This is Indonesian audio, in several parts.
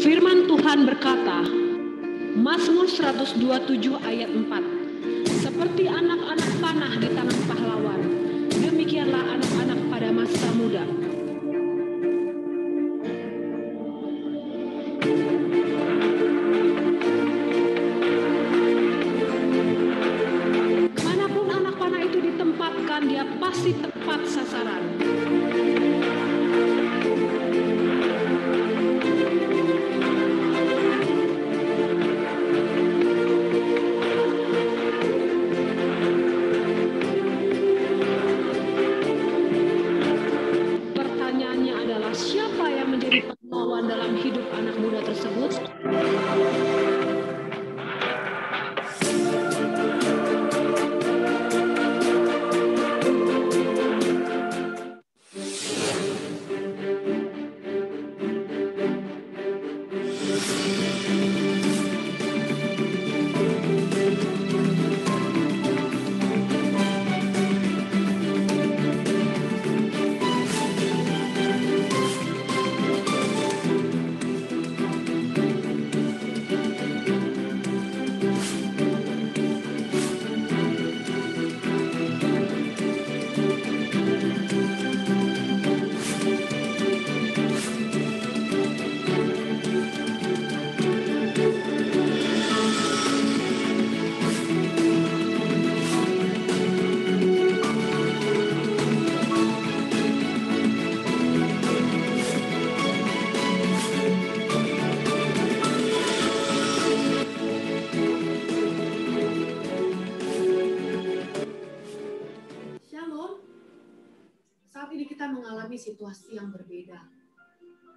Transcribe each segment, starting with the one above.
Firman Tuhan berkata, Mazmur 127 ayat 4, seperti anak-anak panah di tangan pahlawan, demikianlah anak-anak pada masa muda. Manapun anak panah itu ditempatkan, dia pasti tepat sasaran. Pertanyaannya adalah, siapa yang menjadi pahlawan dalam hidup anak muda tersebut? Saat ini kita mengalami situasi yang berbeda.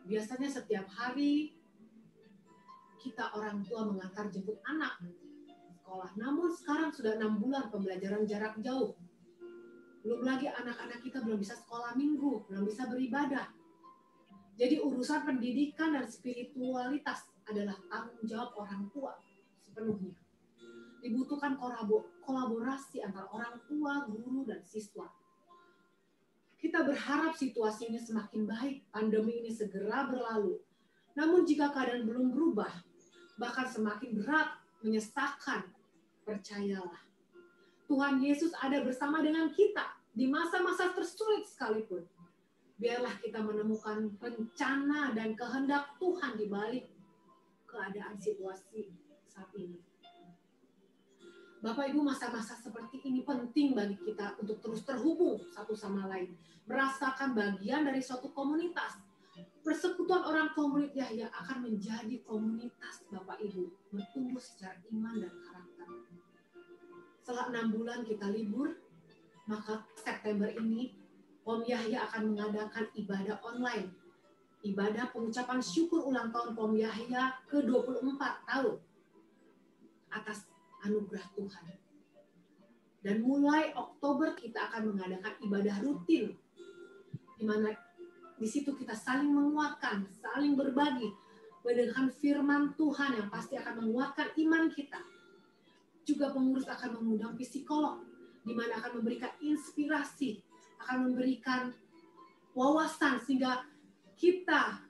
Biasanya setiap hari kita orang tua mengantar jemput anak sekolah. Namun sekarang sudah 6 bulan pembelajaran jarak jauh. Belum lagi anak-anak kita belum bisa sekolah minggu, belum bisa beribadah. Jadi urusan pendidikan dan spiritualitas adalah tanggung jawab orang tua sepenuhnya. Dibutuhkan kolaborasi antara orang tua, guru, dan siswa. Kita berharap situasi ini semakin baik, pandemi ini segera berlalu. Namun jika keadaan belum berubah, bahkan semakin berat, menyesakan, percayalah. Tuhan Yesus ada bersama dengan kita di masa-masa tersulit sekalipun. Biarlah kita menemukan rencana dan kehendak Tuhan di balik keadaan situasi saat ini. Bapak Ibu, masa-masa seperti ini penting bagi kita untuk terus terhubung satu sama lain. Merasakan bagian dari suatu komunitas. Persekutuan orang komunitas Yahya akan menjadi komunitas Bapak Ibu. Bertumbuh secara iman dan karakter. Setelah 6 bulan kita libur, maka September ini Pom Yahya akan mengadakan ibadah online. Ibadah pengucapan syukur ulang tahun Pom Yahya ke-24 tahun. Atas anugerah Tuhan. Dan mulai Oktober kita akan mengadakan ibadah rutin, di mana di situ kita saling menguatkan, saling berbagi, mendengarkan firman Tuhan yang pasti akan menguatkan iman kita. Juga pengurus akan mengundang psikolog, di mana akan memberikan inspirasi, akan memberikan wawasan sehingga kita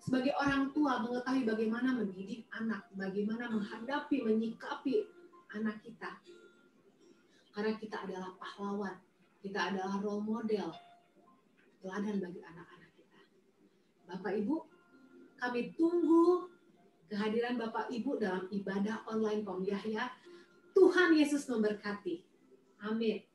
sebagai orang tua mengetahui bagaimana mendidik anak, bagaimana menghadapi, menyikapi anak kita. Karena kita adalah pahlawan, kita adalah role model, teladan bagi anak-anak kita. Bapak Ibu, kami tunggu kehadiran Bapak Ibu dalam ibadah online Pom Yahya. Tuhan Yesus memberkati. Amin.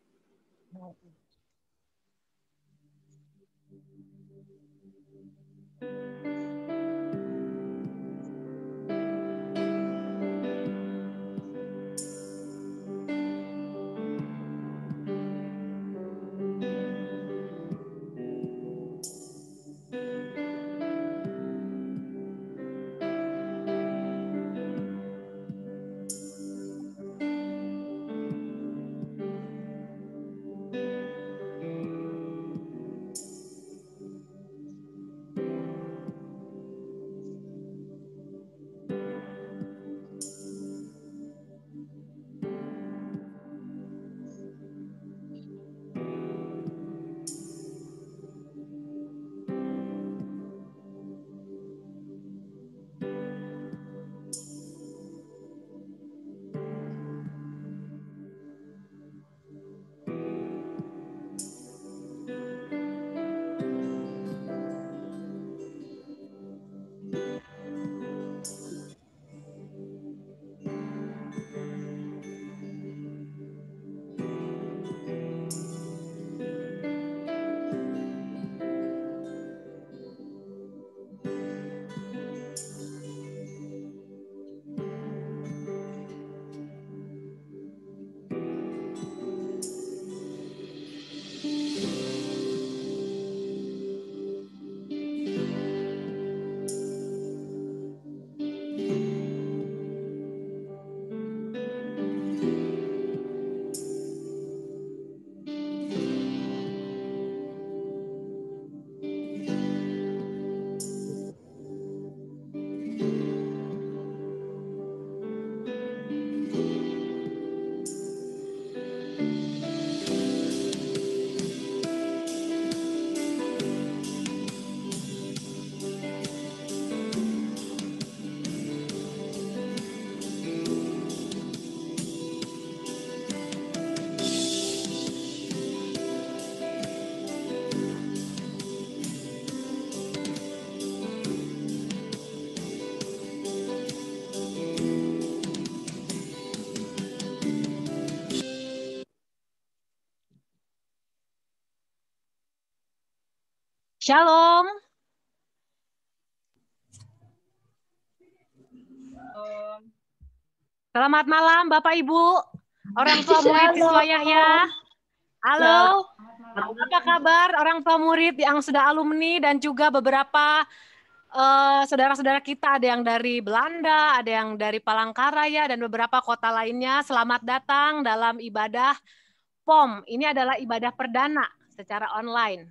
Shalom. Selamat malam Bapak Ibu, orang tua murid siswa Yahya. Halo, apa kabar orang tua murid yang sudah alumni dan juga beberapa saudara-saudara kita, ada yang dari Belanda, ada yang dari Palangkaraya dan beberapa kota lainnya. Selamat datang dalam ibadah POM. Ini adalah ibadah perdana secara online.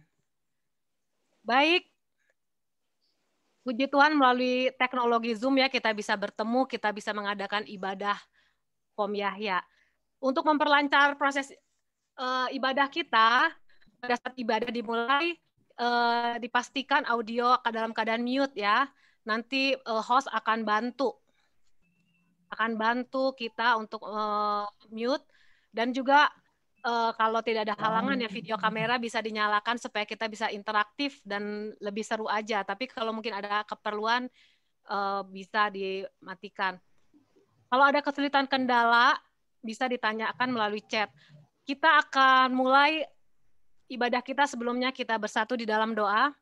Baik, puji Tuhan melalui teknologi Zoom ya kita bisa bertemu, kita bisa mengadakan ibadah POM Yahya. Untuk memperlancar proses ibadah kita, pada saat ibadah dimulai, dipastikan audio dalam keadaan mute ya. Nanti host akan bantu kita untuk mute, dan juga kalau tidak ada halangan ya video kamera bisa dinyalakan supaya kita bisa interaktif dan lebih seru aja. Tapi kalau mungkin ada keperluan bisa dimatikan. Kalau ada kesulitan kendala bisa ditanyakan melalui chat. Kita akan mulai ibadah kita, sebelumnya kita bersatu di dalam doa.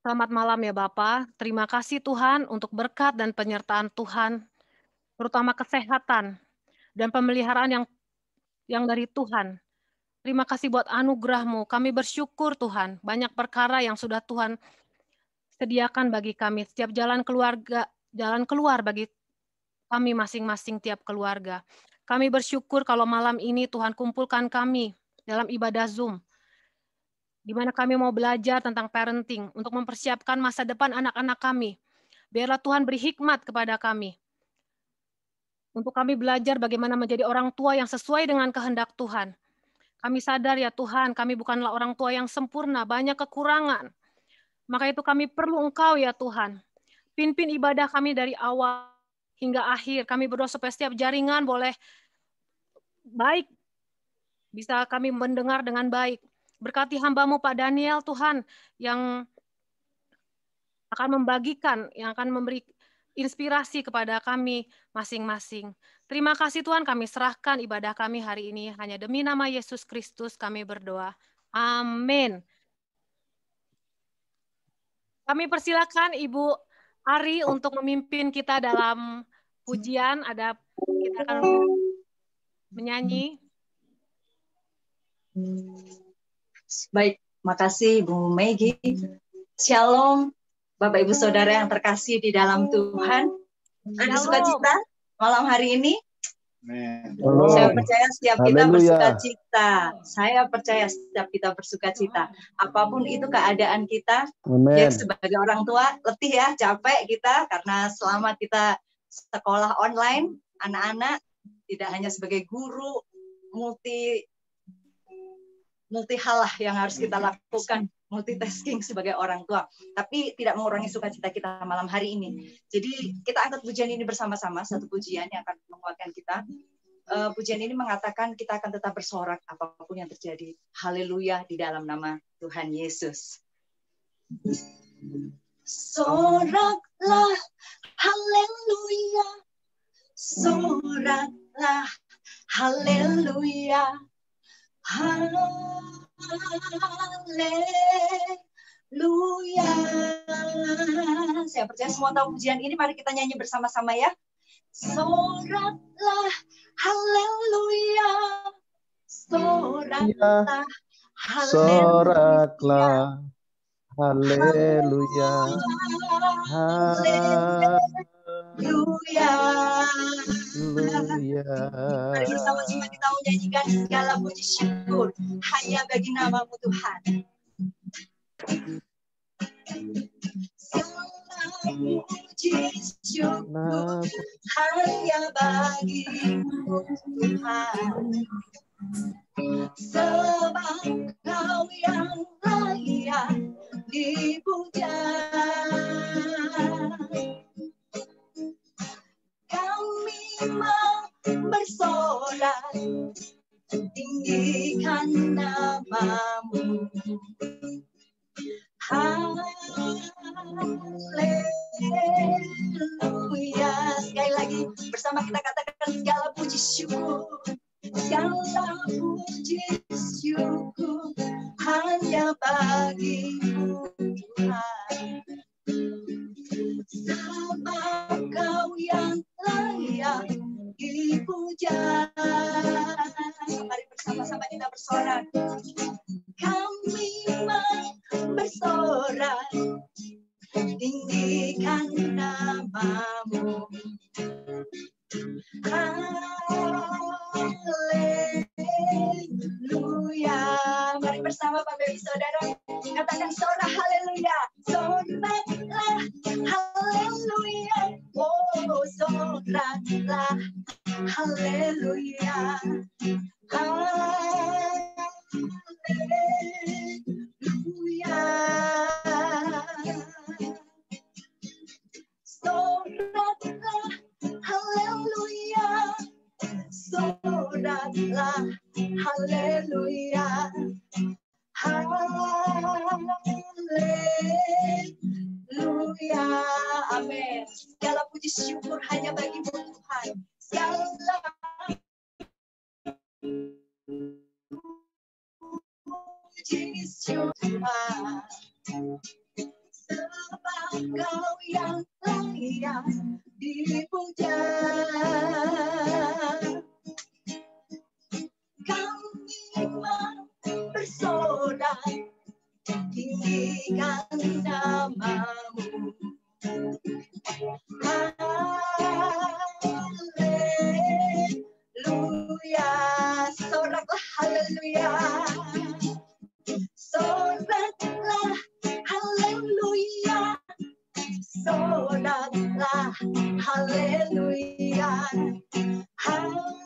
Selamat malam ya Bapa. Terima kasih Tuhan untuk berkat dan penyertaan Tuhan, terutama kesehatan dan pemeliharaan yang dari Tuhan. Terima kasih buat anugerah-Mu. Kami bersyukur Tuhan, banyak perkara yang sudah Tuhan sediakan bagi kami. Setiap jalan keluar bagi kami masing-masing tiap keluarga. Kami bersyukur kalau malam ini Tuhan kumpulkan kami dalam ibadah Zoom, di mana kami mau belajar tentang parenting untuk mempersiapkan masa depan anak-anak kami. Biarlah Tuhan beri hikmat kepada kami, untuk kami belajar bagaimana menjadi orang tua yang sesuai dengan kehendak Tuhan. Kami sadar ya Tuhan, kami bukanlah orang tua yang sempurna, banyak kekurangan. Maka itu kami perlu Engkau ya Tuhan. Pimpin ibadah kami dari awal hingga akhir. Kami berdoa supaya setiap jaringan boleh baik, bisa kami mendengar dengan baik. Berkati hamba-Mu Pak Daniel Tuhan, yang akan membagikan, yang akan memberi inspirasi kepada kami masing-masing. Terima kasih Tuhan, kami serahkan ibadah kami hari ini hanya demi nama Yesus Kristus kami berdoa. Amin. Kami persilakan Ibu Ari untuk memimpin kita dalam pujian. Kita akan menyanyi. Baik, makasih Bu Megi. Shalom, Bapak Ibu Saudara yang terkasih di dalam Tuhan. Ada sukacita malam hari ini? Saya percaya setiap kita bersukacita. Saya percaya setiap kita bersukacita. Apapun itu keadaan kita, ya sebagai orang tua letih ya, capek kita karena selama kita sekolah online, anak-anak tidak hanya sebagai guru, multi hal lah yang harus kita lakukan, multitasking sebagai orang tua, tapi tidak mengurangi sukacita kita malam hari ini. Jadi kita angkat pujian ini bersama-sama, satu pujian yang akan menguatkan kita. Pujian ini mengatakan kita akan tetap bersorak apapun yang terjadi. Haleluya di dalam nama Tuhan Yesus. Soraklah, haleluya. Soraklah, haleluya. Haleluya. Saya percaya semua tahu pujian ini. Mari kita nyanyi bersama-sama ya. Soraklah, haleluya. Soraklah, soraklah, haleluya. Haleluya. Mari bersama-sama kita menyanyikan segala puji syukur hanya bagi nama-Mu Tuhan. Segala puji syukur hanya bagi-Mu Tuhan. Sebab Kau yang layak dipuja. Kami mau bersorak, tinggikan nama-Mu. Haleluya. Sekali lagi bersama kita katakan segala puji syukur. Segala puji syukur hanya bagimu Tuhan. Sebab Kau yang layak dipuja. Mari bersama-sama kita bersorak. Kami bersorak, tinggikan namamu. Haleluya. Mari bersama Bapak Ibu Saudara katakan sorak haleluya. Soraklah haleluya. Oh, soraklah haleluya. Haleluya. Soraklah haleluya. Soraklah haleluya. Haleluya. Amin. Segala puji syukur hanya bagimu Tuhan. Segala puji syukur Tuhan. Sebab Kau yang layak dipuja. Kami bersorak, tinggikan namamu. Haleluya. Soraklah haleluya. Soraklah haleluya. Soraklah haleluya. Haleluya.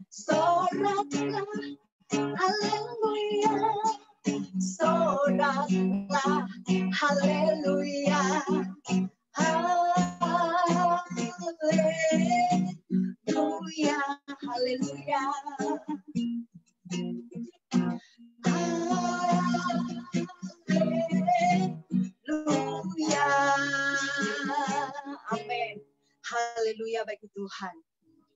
Soraklah haleluya. Soraklah haleluya. Haleluya. Haleluya. Haleluya. Amin. Haleluya bagi Tuhan.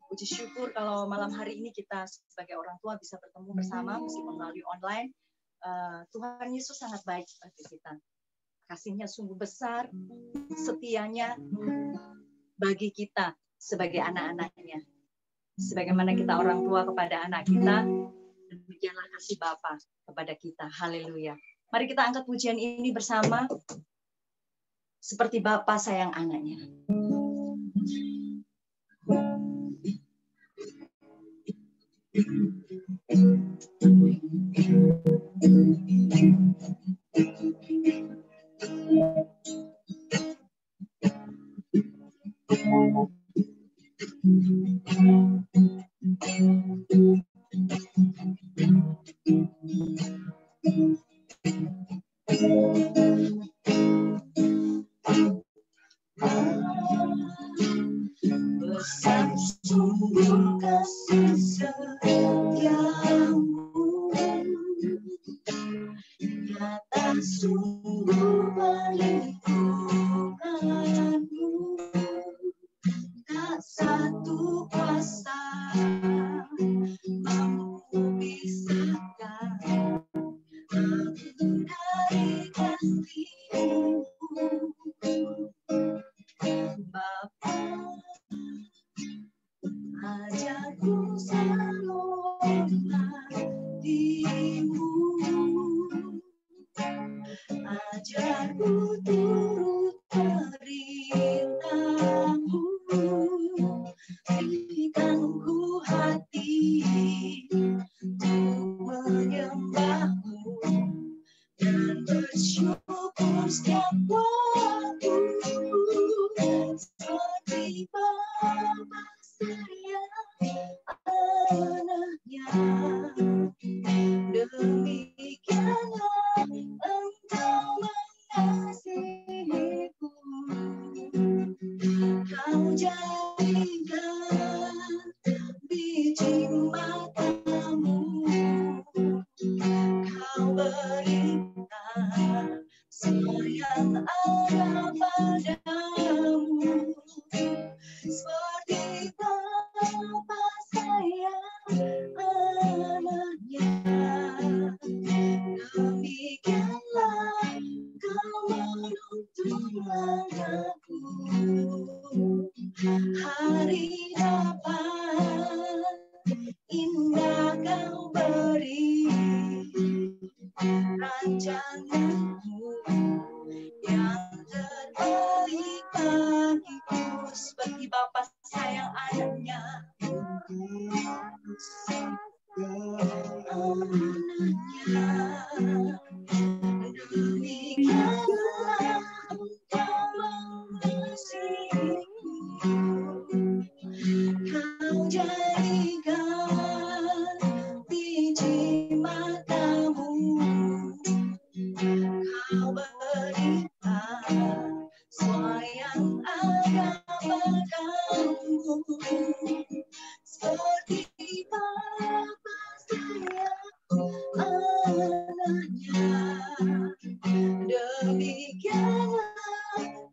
Puji syukur kalau malam hari ini kita sebagai orang tua bisa bertemu bersama meskipun melalui online. Tuhan Yesus sangat baik bagi kita. Kasih-Nya sungguh besar, setianya bagi kita sebagai anak-anaknya. Sebagaimana kita orang tua kepada anak kita, demikianlah kasih Bapa kepada kita. Haleluya. Mari kita angkat pujian ini bersama. Seperti Bapa sayang anaknya. Besar sungguh kasih setiamu, nyata sungguh perlindunganmu, tak satu kuasa mampu pisahkan aku dari kasih-Mu. Bapa, ajarku selalu hormati-Mu, ajarku turut perintah-Mu, berikan ku hati untuk menyembah-Mu dan bersyukur setiap waktu, seperti Bapa sayang anaknya. Demikianlah Engkau mengasihiku, Kau jadikan biji matamu, Kau berikan sayang ada padamu. hari depan indah kau beri, rancanganmu yang terbaik bagiku, seperti Bapa sayang anaknya. Demikianlah Engkau mengasihiku, Kau jadikan biji matamu, Kau berikan semua yang ada padamu, seperti Bapa sayang anaknya. Demikianlah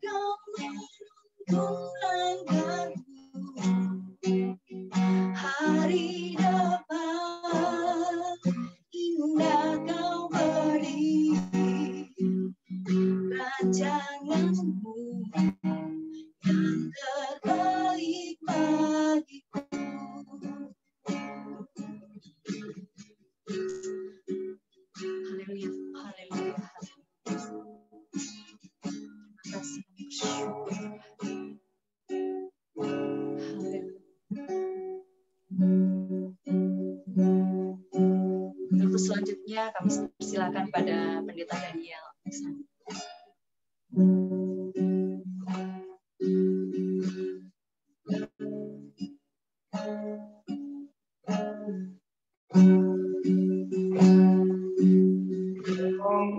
kau menuntun langkahku, hari depan indah kau beri, rancanganmu yang terbaik bagiku. Haleluya, haleluya, haleluya. Terima kasih, bersyukur. Haleluya. Untuk selanjutnya kami persilakan pada Pendeta Daniel.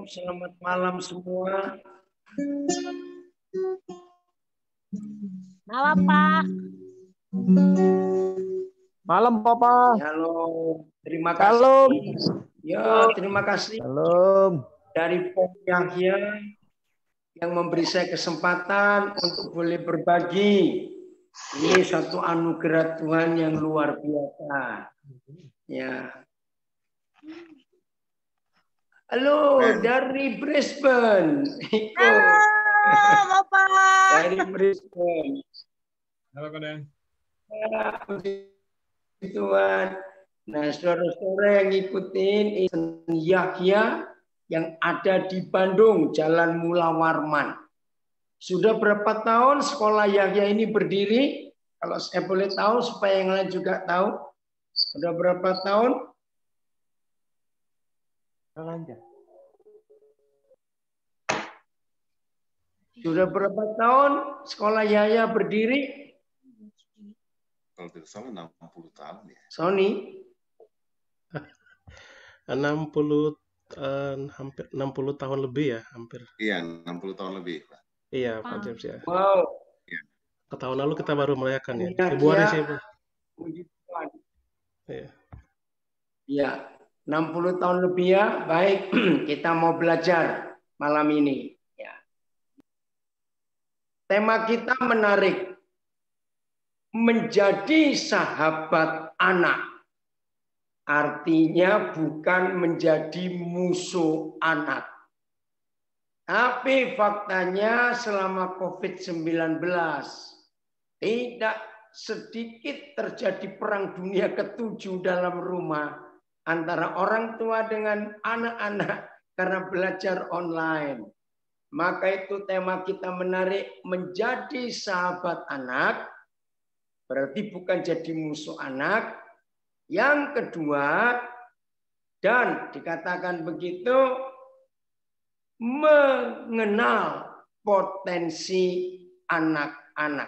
Selamat malam semua. Malam, Pak. Malam, Papa. Halo, terima Halo. kasih. Ya, terima kasih Halo. dari Pom Yahya yang memberi saya kesempatan untuk boleh berbagi. Ini satu anugerah Tuhan yang luar biasa. Ya. Halo, dari Brisbane. Iko. Halo, Bapak. Dari Brisbane. Halo, Koden. Ya, puji Tuhan. Nah, saudara-saudara yang ngikutin Yahya yang ada di Bandung, Jalan Mula Warman. Sudah berapa tahun sekolah Yahya ini berdiri? Kalau saya boleh tahu, supaya yang lain juga tahu. Sudah berapa tahun? Sudah berapa tahun sekolah Yahya berdiri? Kalau tidak salah 60 tahun ya. Sony? 60 hampir 60 tahun lebih ya, hampir. Iya, 60 tahun lebih, Pak. Iya, Pak James ya. Wow. Tahun lalu kita baru merayakan ya. Yahya, Februari sih, Pak. puji Tuhan. Iya. Ya, 60 tahun lebih ya. Baik, kita mau belajar malam ini. Ya. Tema kita menarik. Menjadi sahabat anak. Artinya bukan menjadi musuh anak. Tapi faktanya selama COVID-19 tidak sedikit terjadi perang dunia ke-7 dalam rumah antara orang tua dengan anak-anak karena belajar online. Maka itu tema kita menarik, menjadi sahabat anak, berarti bukan jadi musuh anak. Yang kedua, dan dikatakan begitu, mengenal potensi anak-anak.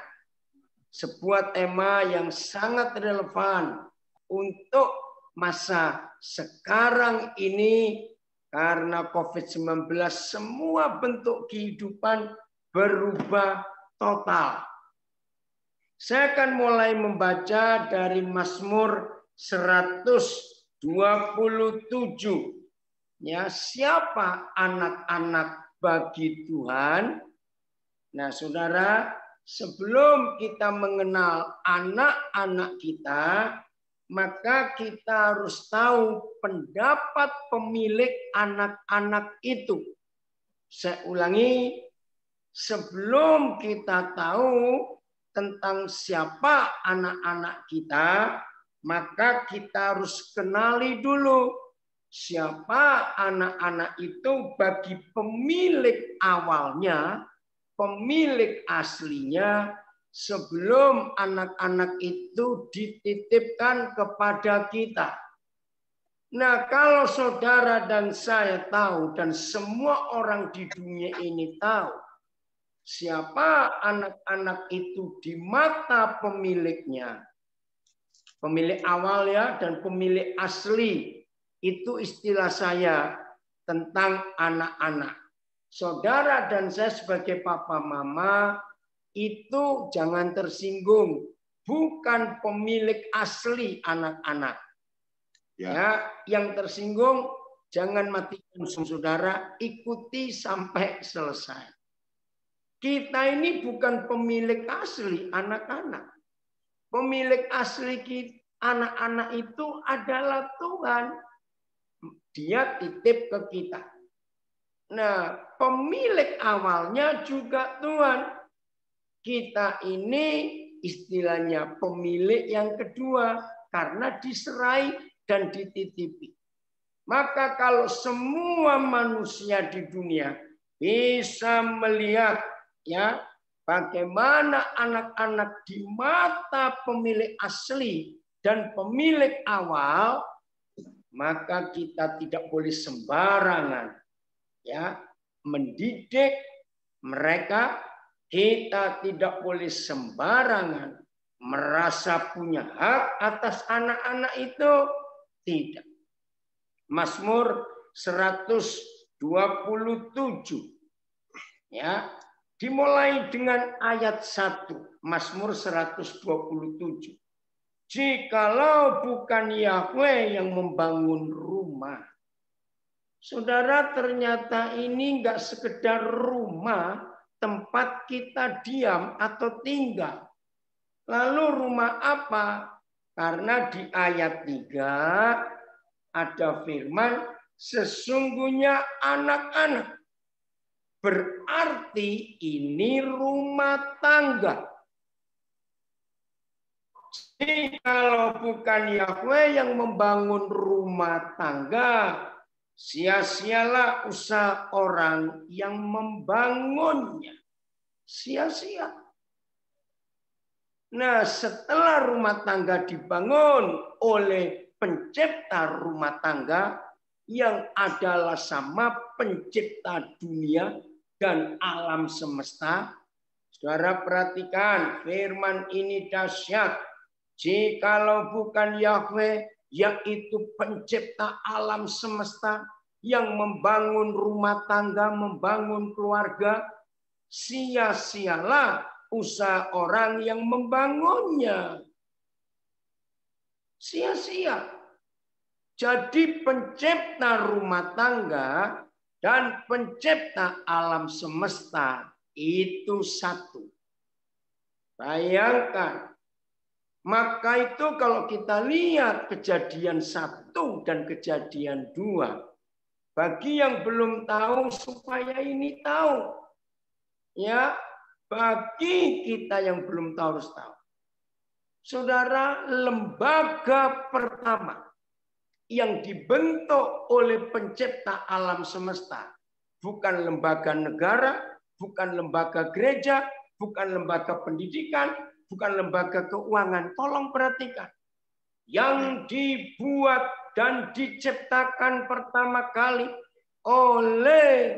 Sebuah tema yang sangat relevan untuk masa sekarang ini karena COVID-19 semua bentuk kehidupan berubah total. Saya akan mulai membaca dari Mazmur 127. Ya, siapa anak-anak bagi Tuhan? Nah, saudara, sebelum kita mengenal anak-anak kita, maka kita harus tahu pendapat pemilik anak-anak itu. Saya ulangi, sebelum kita tahu tentang siapa anak-anak kita, maka kita harus kenali dulu siapa anak-anak itu bagi pemilik awalnya, pemilik aslinya, sebelum anak-anak itu dititipkan kepada kita. Nah, kalau saudara dan saya tahu, dan semua orang di dunia ini tahu, siapa anak-anak itu di mata pemiliknya, pemilik awal ya, dan pemilik asli, itu istilah saya tentang anak-anak. Saudara dan saya sebagai papa mama, itu jangan tersinggung, bukan pemilik asli anak-anak. Ya, yang tersinggung jangan matikan saudara, ikuti sampai selesai. Kita ini bukan pemilik asli anak-anak. Pemilik asli anak-anak itu adalah Tuhan. Dia titip ke kita. Nah, pemilik awalnya juga Tuhan. Kita ini istilahnya pemilik yang kedua karena diserai dan dititipi. Maka kalau semua manusia di dunia bisa melihat ya bagaimana anak-anak di mata pemilik asli dan pemilik awal, maka kita tidak boleh sembarangan ya mendidik mereka. Kita tidak boleh sembarangan merasa punya hak atas anak-anak itu. Tidak. Mazmur 127 ya, dimulai dengan ayat 1. Mazmur 127. Jikalau bukan Yahweh yang membangun rumah. Saudara, ternyata ini enggak sekedar rumah tempat kita diam atau tinggal. Lalu rumah apa? Karena di ayat 3 ada firman, sesungguhnya anak-anak. Berarti ini rumah tangga. Jadi kalau bukan Yahweh yang membangun rumah tangga, sia-sialah usaha orang yang membangunnya. Sia-sia. Nah, setelah rumah tangga dibangun oleh pencipta rumah tangga yang adalah sama pencipta dunia dan alam semesta, saudara perhatikan firman ini dahsyat. Jikalau bukan Yahweh, yaitu pencipta alam semesta yang membangun rumah tangga, membangun keluarga, sia-sialah usaha orang yang membangunnya. Sia-sia. Jadi pencipta rumah tangga dan pencipta alam semesta itu satu. Bayangkan. Maka itu kalau kita lihat kejadian 1 dan kejadian 2, bagi yang belum tahu supaya ini tahu. Ya, bagi kita yang belum tahu harus tahu. Saudara, lembaga pertama yang dibentuk oleh pencipta alam semesta bukan lembaga negara, bukan lembaga gereja, bukan lembaga pendidikan, bukan lembaga keuangan. Tolong perhatikan. Yang dibuat dan diciptakan pertama kali oleh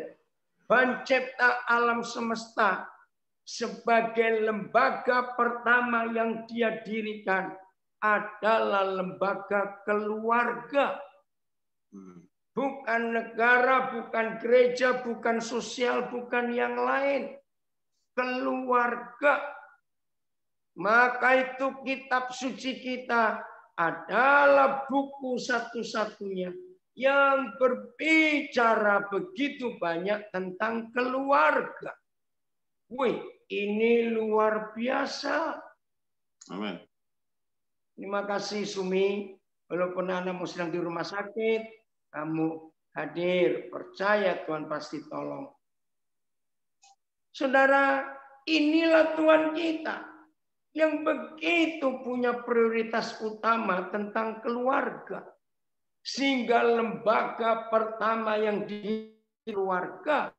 pencipta alam semesta sebagai lembaga pertama yang dia dirikan adalah lembaga keluarga. Bukan negara, bukan gereja, bukan sosial, bukan yang lain. Keluarga. Maka itu kitab suci kita adalah buku satu-satunya yang berbicara begitu banyak tentang keluarga. Wih, ini luar biasa. Amin. Terima kasih Sumi. Walaupun anakmu sedang di rumah sakit, kamu hadir. Percaya Tuhan pasti tolong. Saudara, inilah Tuhan kita. yang begitu punya prioritas utama tentang keluarga. Sehingga lembaga pertama yang di keluarga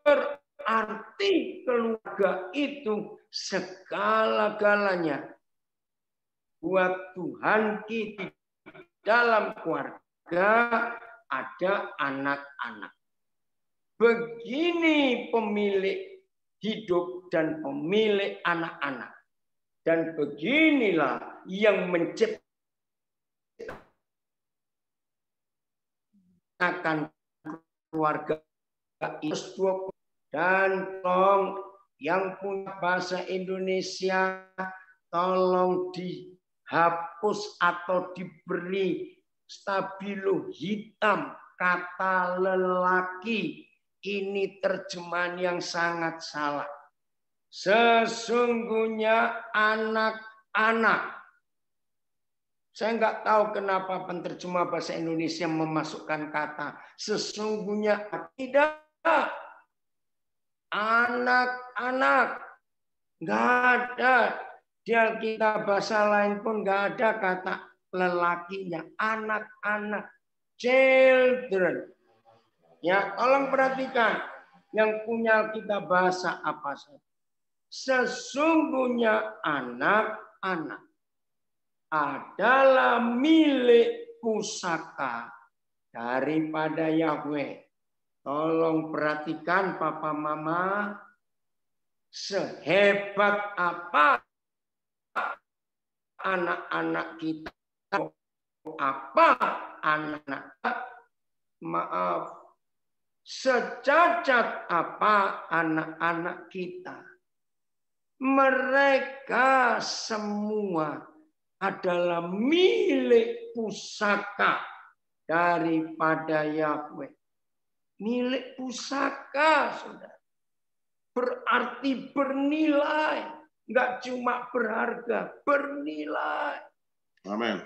berarti keluarga itu segala-galanya. Buat Tuhan kita dalam keluarga ada anak-anak. Begini pemilik hidup dan pemilik anak-anak. Dan beginilah yang menciptakan keluarga itu. Dan tolong yang punya bahasa Indonesia tolong dihapus atau diberi stabilo hitam kata lelaki. Ini terjemahan yang sangat salah. Sesungguhnya anak-anak. Saya nggak tahu kenapa penterjemah bahasa Indonesia memasukkan kata sesungguhnya. Tidak. Anak-anak. Nggak ada. Di Alkitab bahasa lain pun nggak ada kata lelakinya. Anak-anak. Children. Ya, tolong perhatikan. Yang punya Alkitab bahasa apa saja. Sesungguhnya anak-anak adalah milik pusaka daripada Yahweh. Tolong perhatikan Papa Mama. Sehebat apa anak-anak kita. Apa anak-anak. Maaf. Secacat apa anak-anak kita. Mereka semua adalah milik pusaka daripada Yahweh. Milik pusaka, saudara. Berarti bernilai. Enggak cuma berharga, bernilai. Amin.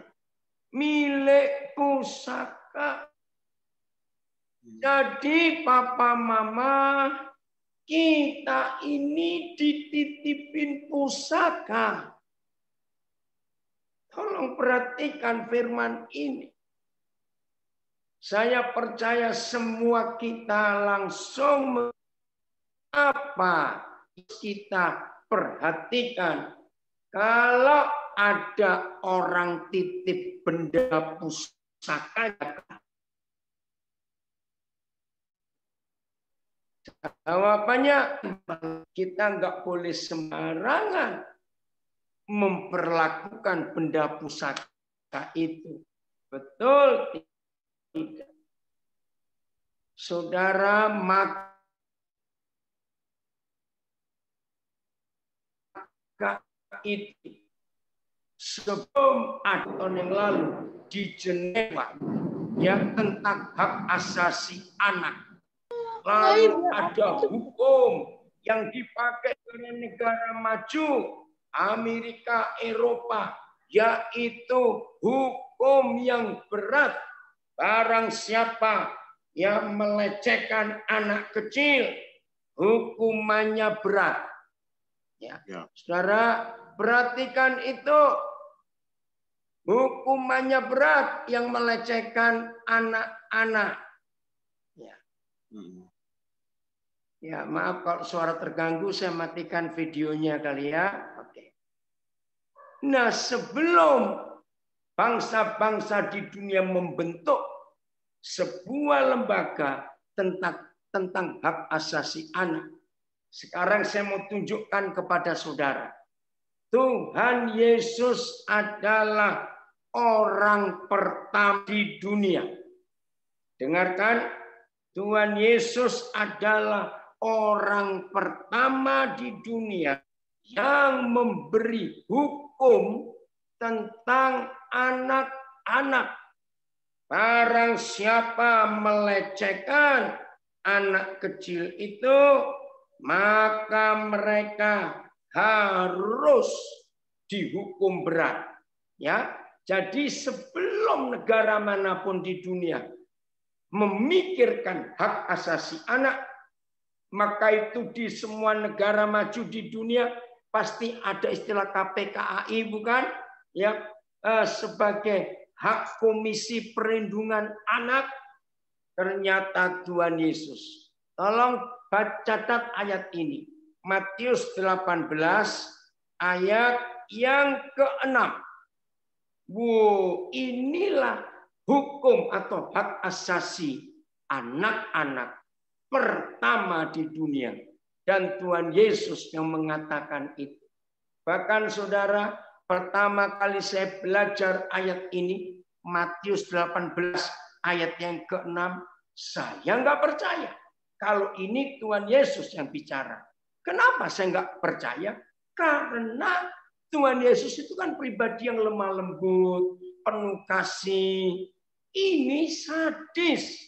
Milik pusaka. Jadi Papa Mama, kita ini dititipin pusaka. Tolong perhatikan firman ini. Saya percaya semua kita langsung apa kita perhatikan. Kalau ada orang titip benda pusaka, jawabannya kita nggak boleh sembarangan memperlakukan benda pusaka itu. Betul tidak? Saudara, maka itu sebelum ada tahun yang lalu di Jenewa yang tentang hak asasi anak. Lalu ada hukum yang dipakai oleh negara maju, Amerika, Eropa, yaitu hukum yang berat. Barang siapa yang melecehkan anak kecil, hukumannya berat. Ya. Saudara, perhatikan itu. Hukumannya berat yang melecehkan anak-anak. Ya. Ya, maaf kalau suara terganggu, saya matikan videonya kali ya. Oke. Nah, sebelum bangsa-bangsa di dunia membentuk sebuah lembaga tentang hak asasi anak, sekarang saya mau tunjukkan kepada saudara. Tuhan Yesus adalah orang pertama di dunia. Dengarkan, Tuhan Yesus adalah orang pertama di dunia yang memberi hukum tentang anak-anak. Barang siapa melecehkan anak kecil itu, maka mereka harus dihukum berat. Ya, jadi sebelum negara manapun di dunia memikirkan hak asasi anak, Maka itu di semua negara maju di dunia pasti ada istilah KPKAI, bukan? Ya, sebagai hak Komisi Perlindungan Anak. Ternyata Tuhan Yesus. Tolong catat ayat ini. Matius 18 ayat yang ke-6. Wow, inilah hukum atau hak asasi anak-anak pertama di dunia. Dan Tuhan Yesus yang mengatakan itu. Bahkan saudara, pertama kali saya belajar ayat ini, Matius 18 ayat yang ke-6, saya nggak percaya. Kalau ini Tuhan Yesus yang bicara. Kenapa saya nggak percaya? Karena Tuhan Yesus itu kan pribadi yang lemah lembut, penuh kasih. Ini sadis.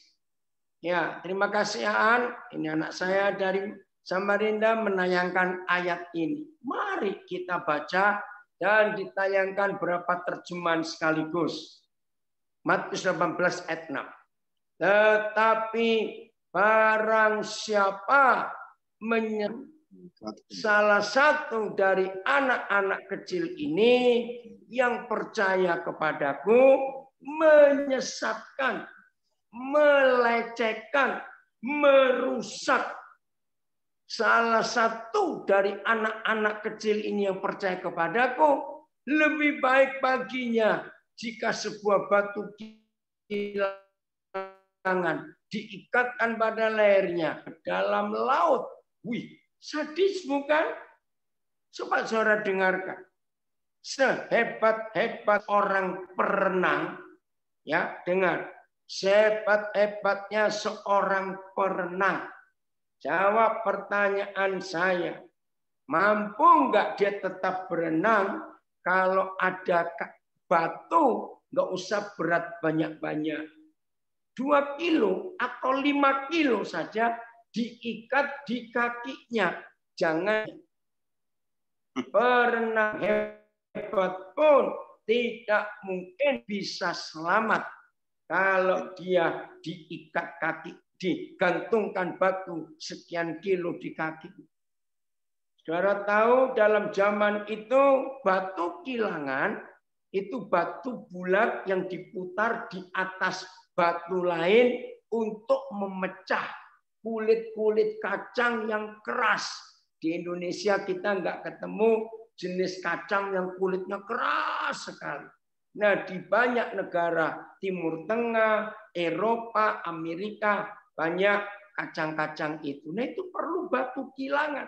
Ya, terima kasih Aan. Ini anak saya dari Samarinda menayangkan ayat ini. Mari kita baca dan ditayangkan berapa terjemahan sekaligus. Matius 18 ayat 6. Tetapi barang siapa salah satu dari anak-anak kecil ini yang percaya kepadaku, menyesatkan, melecehkan, merusak salah satu dari anak-anak kecil ini yang percaya kepadaku, lebih baik baginya jika sebuah batu kilangan diikatkan pada lehernya ke dalam laut. Wih, sadis bukan? Coba saudara dengarkan. Sehebat-hebat orang perenang, ya dengar. Sehebat-hebatnya seorang perenang. Jawab pertanyaan saya. Mampu nggak dia tetap berenang kalau ada batu, nggak usah berat banyak-banyak. 2 kilo atau 5 kilo saja diikat di kakinya. Jangan berenang hebat pun tidak mungkin bisa selamat kalau dia diikat kaki, digantungkan batu sekian kilo di kaki. Saudara tahu dalam zaman itu batu kilangan itu batu bulat yang diputar di atas batu lain untuk memecah kulit-kulit kacang yang keras. Di Indonesia kita nggak ketemu jenis kacang yang kulitnya keras sekali. Nah, di banyak negara Timur Tengah, Eropa, Amerika, banyak kacang-kacang itu. Nah, itu perlu batu kilangan.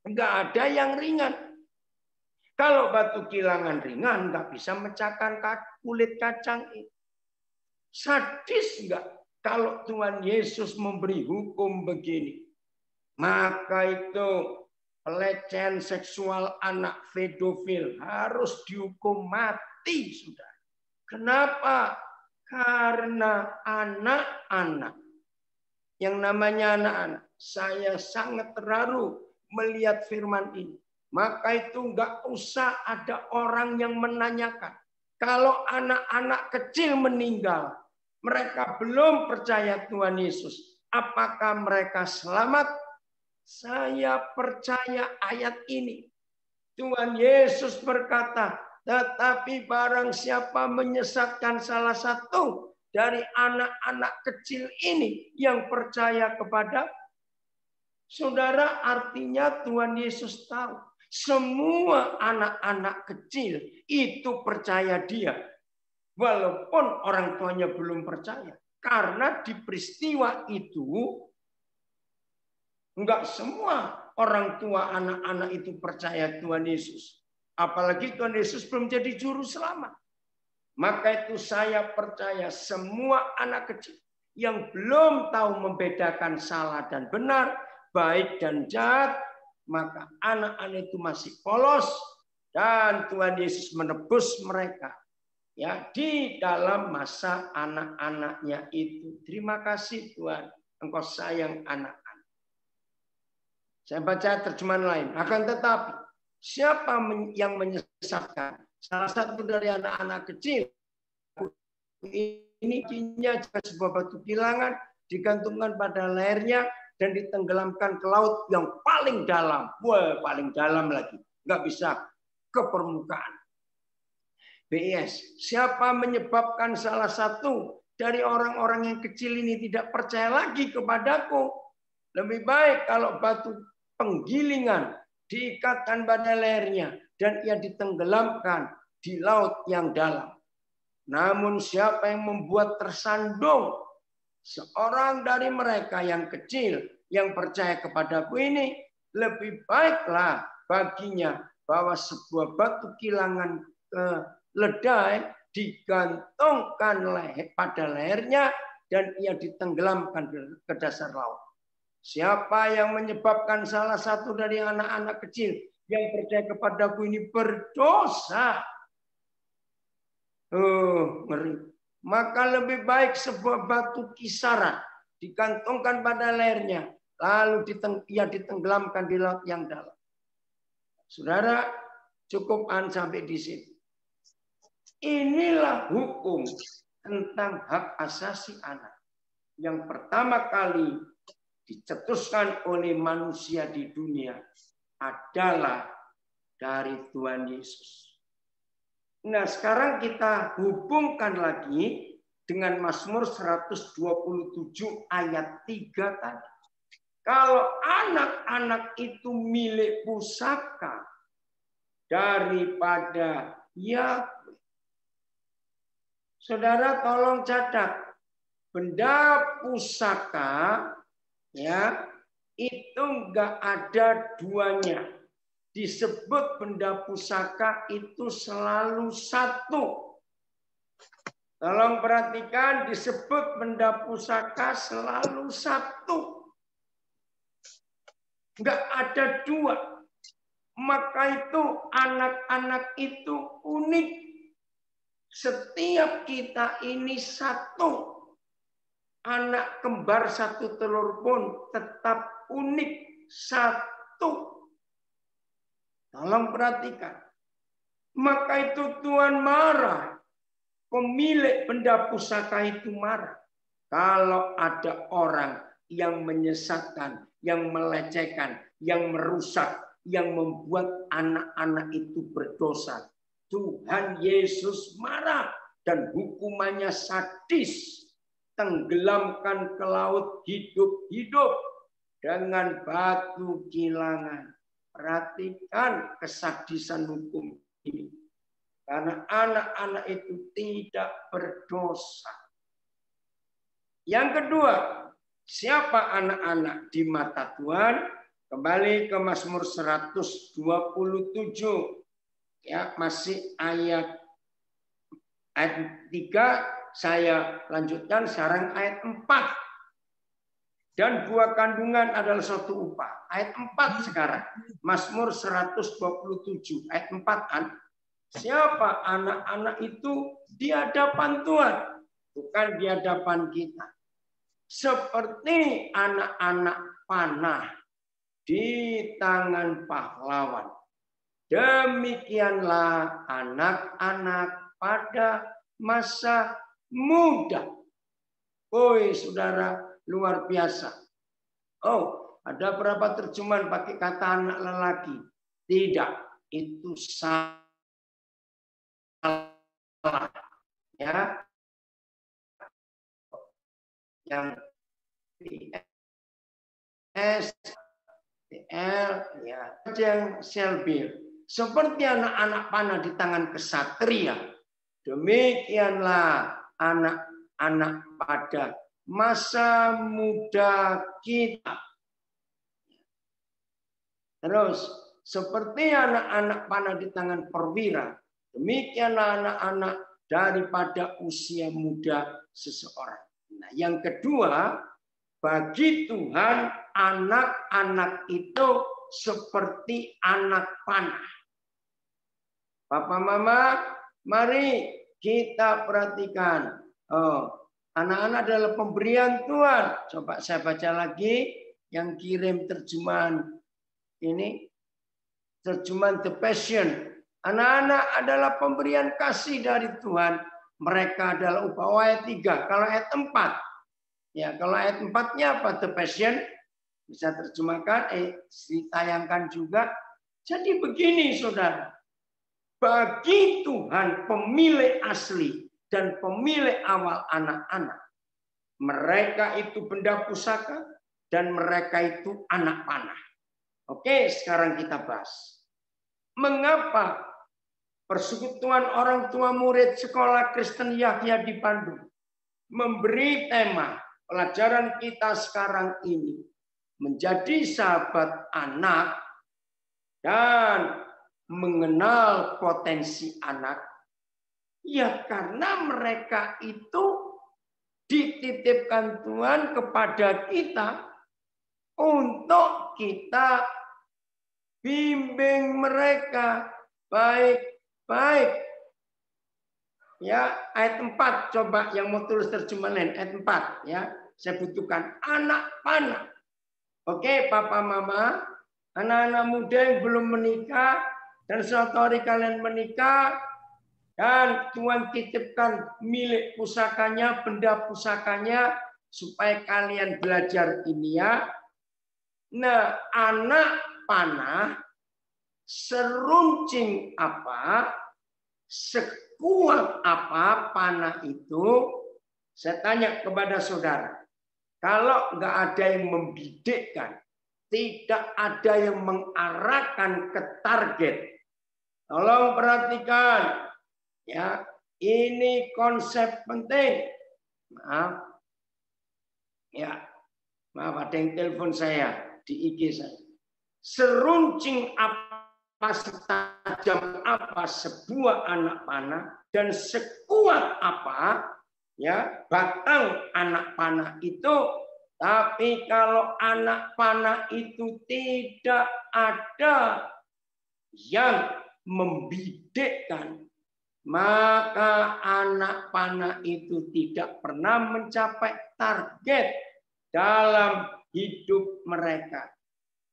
Nggak ada yang ringan. Kalau batu kilangan ringan, nggak bisa mecahkan kulit kacang itu. Sadis nggak kalau Tuhan Yesus memberi hukum begini? Maka itu pelecehan seksual anak pedofil harus dihukum mati, sudah. Kenapa? Karena anak-anak. Yang namanya anak-anak. Saya sangat terharu melihat firman ini. Maka itu nggak usah ada orang yang menanyakan. Kalau anak-anak kecil meninggal, mereka belum percaya Tuhan Yesus. Apakah mereka selamat? Saya percaya ayat ini. Tuhan Yesus berkata, tetapi barang siapa menyesatkan salah satu dari anak-anak kecil ini yang percaya kepada saudara, artinya Tuhan Yesus tahu semua anak-anak kecil itu percaya dia. Walaupun orang tuanya belum percaya. Karena di peristiwa itu, enggak semua orang tua anak-anak itu percaya Tuhan Yesus. Apalagi Tuhan Yesus belum jadi juru selamat. Maka itu saya percaya semua anak kecil yang belum tahu membedakan salah dan benar, baik dan jahat, maka anak-anak itu masih polos dan Tuhan Yesus menebus mereka. Ya, di dalam masa anak-anaknya itu. Terima kasih Tuhan, Engkau sayang anak-anak. Saya baca terjemahan lain. Akan tetapi, siapa yang menyesatkan salah satu dari anak-anak kecil, ini kinya jika sebuah batu kilangan digantungkan pada lehernya dan ditenggelamkan ke laut yang paling dalam. Wah, paling dalam lagi. Nggak bisa ke permukaan. BIS, siapa menyebabkan salah satu dari orang-orang yang kecil ini tidak percaya lagi kepadaku? Lebih baik kalau batu penggilingan diikatkan pada lehernya dan ia ditenggelamkan di laut yang dalam. Namun siapa yang membuat tersandung seorang dari mereka yang kecil yang percaya kepadaku ini, lebih baiklah baginya bahwa sebuah batu kilangan keledai digantungkan pada lehernya dan ia ditenggelamkan ke dasar laut. Siapa yang menyebabkan salah satu dari anak-anak kecil yang percaya kepadaku ini berdosa, ngeri. Maka lebih baik sebuah batu kisaran digantungkan pada lehernya, lalu ia ditenggelamkan di laut yang dalam. Saudara, cukupan sampai di sini. Inilah hukum tentang hak asasi anak yang pertama kali dicetuskan oleh manusia di dunia adalah dari Tuhan Yesus. Nah, sekarang kita hubungkan lagi dengan Mazmur 127 ayat 3 tadi. Kalau anak-anak itu milik pusaka daripada Yahweh. Saudara tolong catat, benda pusaka ya itu enggak ada duanya. Disebut benda pusaka itu selalu satu. Tolong perhatikan, disebut benda pusaka selalu satu. Enggak ada dua. Maka itu anak-anak itu unik. Setiap kita ini satu. Anak kembar satu telur pun tetap unik. Satu. Tolong perhatikan. Maka itu Tuhan marah. Pemilik benda pusaka itu marah. Kalau ada orang yang menyesatkan, yang melecehkan, yang merusak, yang membuat anak-anak itu berdosa. Tuhan Yesus marah dan hukumannya sadis. Tenggelamkan ke laut hidup-hidup dengan batu kilangan. Perhatikan kesadisan hukum ini. Karena anak-anak itu tidak berdosa. Yang kedua, siapa anak-anak di mata Tuhan? Kembali ke Mazmur 127. Ya, masih ayat 3, saya lanjutkan sekarang ayat 4. Dan buah kandungan adalah suatu upah. Ayat 4 sekarang. Mazmur 127 ayat 4 kan. Siapa anak-anak itu di hadapan Tuhan, bukan di hadapan kita. Seperti anak-anak panah di tangan pahlawan. Demikianlah anak-anak pada masa muda. Woi saudara, luar biasa. Oh, ada berapa terjemahan pakai kata anak lelaki? Tidak, itu salah. Ya. Yang SL ya, yang selbil. Seperti anak-anak panah di tangan kesatria. Demikianlah anak-anak pada masa muda kita. Terus, seperti anak-anak panah di tangan perwira, demikianlah anak-anak daripada usia muda seseorang. Nah, yang kedua, bagi Tuhan anak-anak itu seperti anak panah. Papa Mama, mari kita perhatikan. Anak-anak adalah pemberian Tuhan. Coba saya baca lagi yang kirim terjemahan ini. Terjemahan The Passion. Anak-anak adalah pemberian kasih dari Tuhan. Mereka adalah upah. Ayat 3. Kalau ayat 4. Ya, kalau ayat 4-nya apa? The Passion. Bisa terjemahkan, ditayangkan juga. Jadi begini saudara, bagi Tuhan pemilik asli dan pemilik awal anak-anak, mereka itu benda pusaka dan mereka itu anak panah. Oke, sekarang kita bahas. Mengapa Persekutuan Orang Tua Murid Sekolah Kristen Yahya di Bandung memberi tema pelajaran kita sekarang ini menjadi sahabat anak dan mengenal potensi anak? Ya karena mereka itu dititipkan Tuhan kepada kita untuk kita bimbing mereka baik-baik. Ya, ayat 4 coba yang mau tulis terjemahan ayat 4 ya. Saya butuhkan anak panah. Oke, Papa Mama, anak-anak muda yang belum menikah dan suatu hari kalian menikah dan Tuhan titipkan milik pusakanya, benda pusakanya supaya kalian belajar ini ya. Nah, anak panah seruncing apa, sekuat apa panah itu, saya tanya kepada saudara, kalau nggak ada yang membidikkan, tidak ada yang mengarahkan ke target, tolong perhatikan, ya ini konsep penting. Maaf, ya maaf ada yang telepon saya di IG saya. Seruncing apa, setajam apa sebuah anak panah dan sekuat apa ya batang anak panah itu, tapi kalau anak panah itu tidak ada yang membidikkan, maka anak panah itu tidak pernah mencapai target dalam hidup mereka.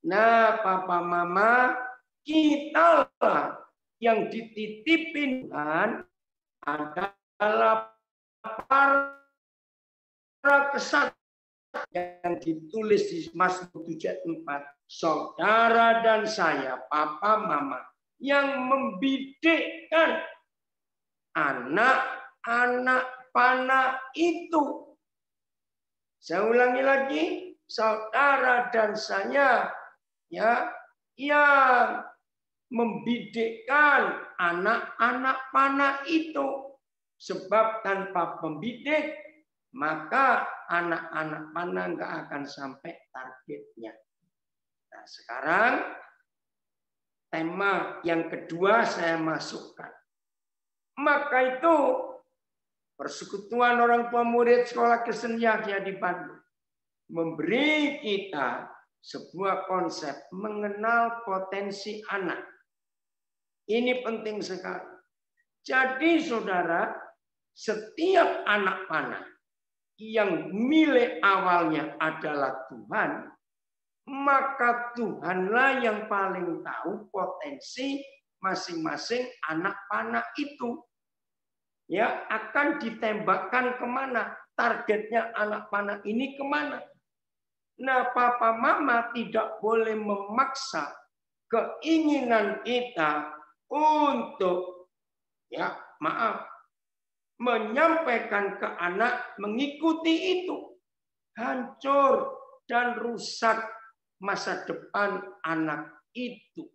Nah, Papa Mama, kita lah yang dititipin Tuhan adalah para kesatria yang ditulis di Mazmur 74. Saudara dan saya, Papa Mama, yang membidikkan anak-anak panah itu. Saya ulangi lagi, saudara dan saya ya yang membidikkan anak-anak panah itu. Sebab tanpa pembidik maka anak-anak panah nggak akan sampai targetnya. Nah, sekarang tema yang kedua saya masukkan. Maka itu Persekutuan Orang Tua Murid Sekolah Kristen Yahya di Bandung memberi kita sebuah konsep mengenal potensi anak. Ini penting sekali. Jadi saudara, setiap anak panah yang milik awalnya adalah Tuhan, maka Tuhanlah yang paling tahu potensi masing-masing anak panah itu. Ya, akan ditembakkan kemana? Targetnya anak panah ini kemana? Nah, Papa Mama tidak boleh memaksa keinginan kita untuk, ya maaf, menyampaikan ke anak mengikuti itu. Hancur dan rusak masa depan anak itu.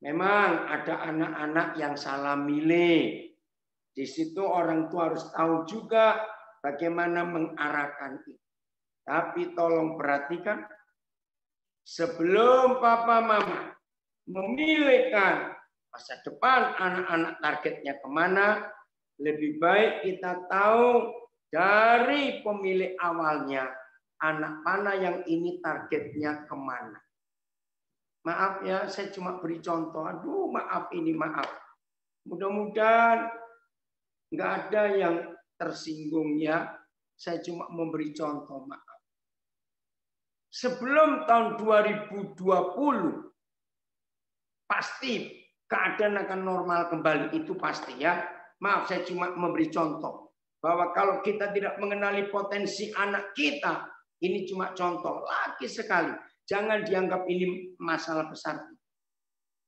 Memang ada anak-anak yang salah milih. Di situ orang tua harus tahu juga bagaimana mengarahkan itu. Tapi tolong perhatikan, sebelum Papa Mama memilihkan masa depan anak-anak targetnya kemana, lebih baik kita tahu dari pemilik awalnya anak panah yang ini targetnya kemana. Maaf ya, saya cuma beri contoh. Aduh, maaf ini maaf. Mudah-mudahan nggak ada yang tersinggung ya. Saya cuma memberi contoh, maaf. Sebelum tahun 2020, pasti keadaan akan normal kembali, itu pasti ya. Maaf, saya cuma memberi contoh bahwa kalau kita tidak mengenali potensi anak kita, Ini cuma contoh lagi sekali. Jangan dianggap ini masalah besar.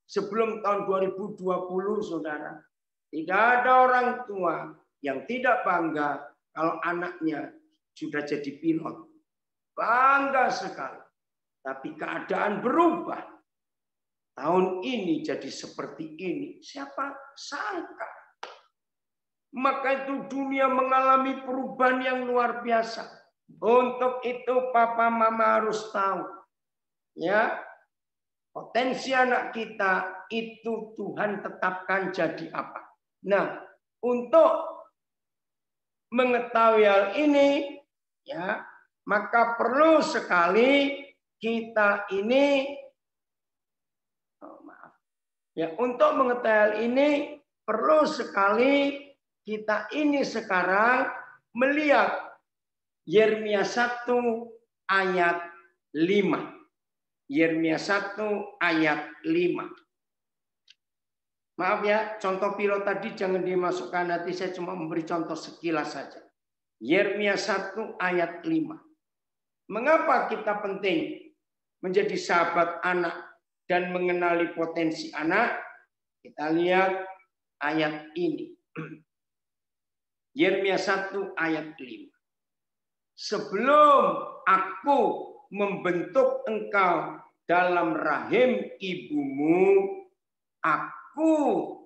Sebelum tahun 2020, saudara, tidak ada orang tua yang tidak bangga kalau anaknya sudah jadi pilot. Bangga sekali. Tapi keadaan berubah. Tahun ini jadi seperti ini. Siapa sangka? Maka itu dunia mengalami perubahan yang luar biasa. Untuk itu papa mama harus tahu. Ya, potensi anak kita itu Tuhan tetapkan jadi apa. Nah, untuk mengetahui hal ini, ya, maka perlu sekali kita ini, untuk mengetahui hal ini perlu sekali kita ini sekarang melihat Yeremia 1 ayat 5. Yeremia 1 ayat 5. Maaf ya, contoh pilot tadi jangan dimasukkan, nanti saya cuma memberi contoh sekilas saja. Yeremia 1 ayat 5. Mengapa kita penting menjadi sahabat anak dan mengenali potensi anak? Kita lihat ayat ini. Yeremia 1 ayat 5. Sebelum aku membentuk engkau dalam rahim ibumu, aku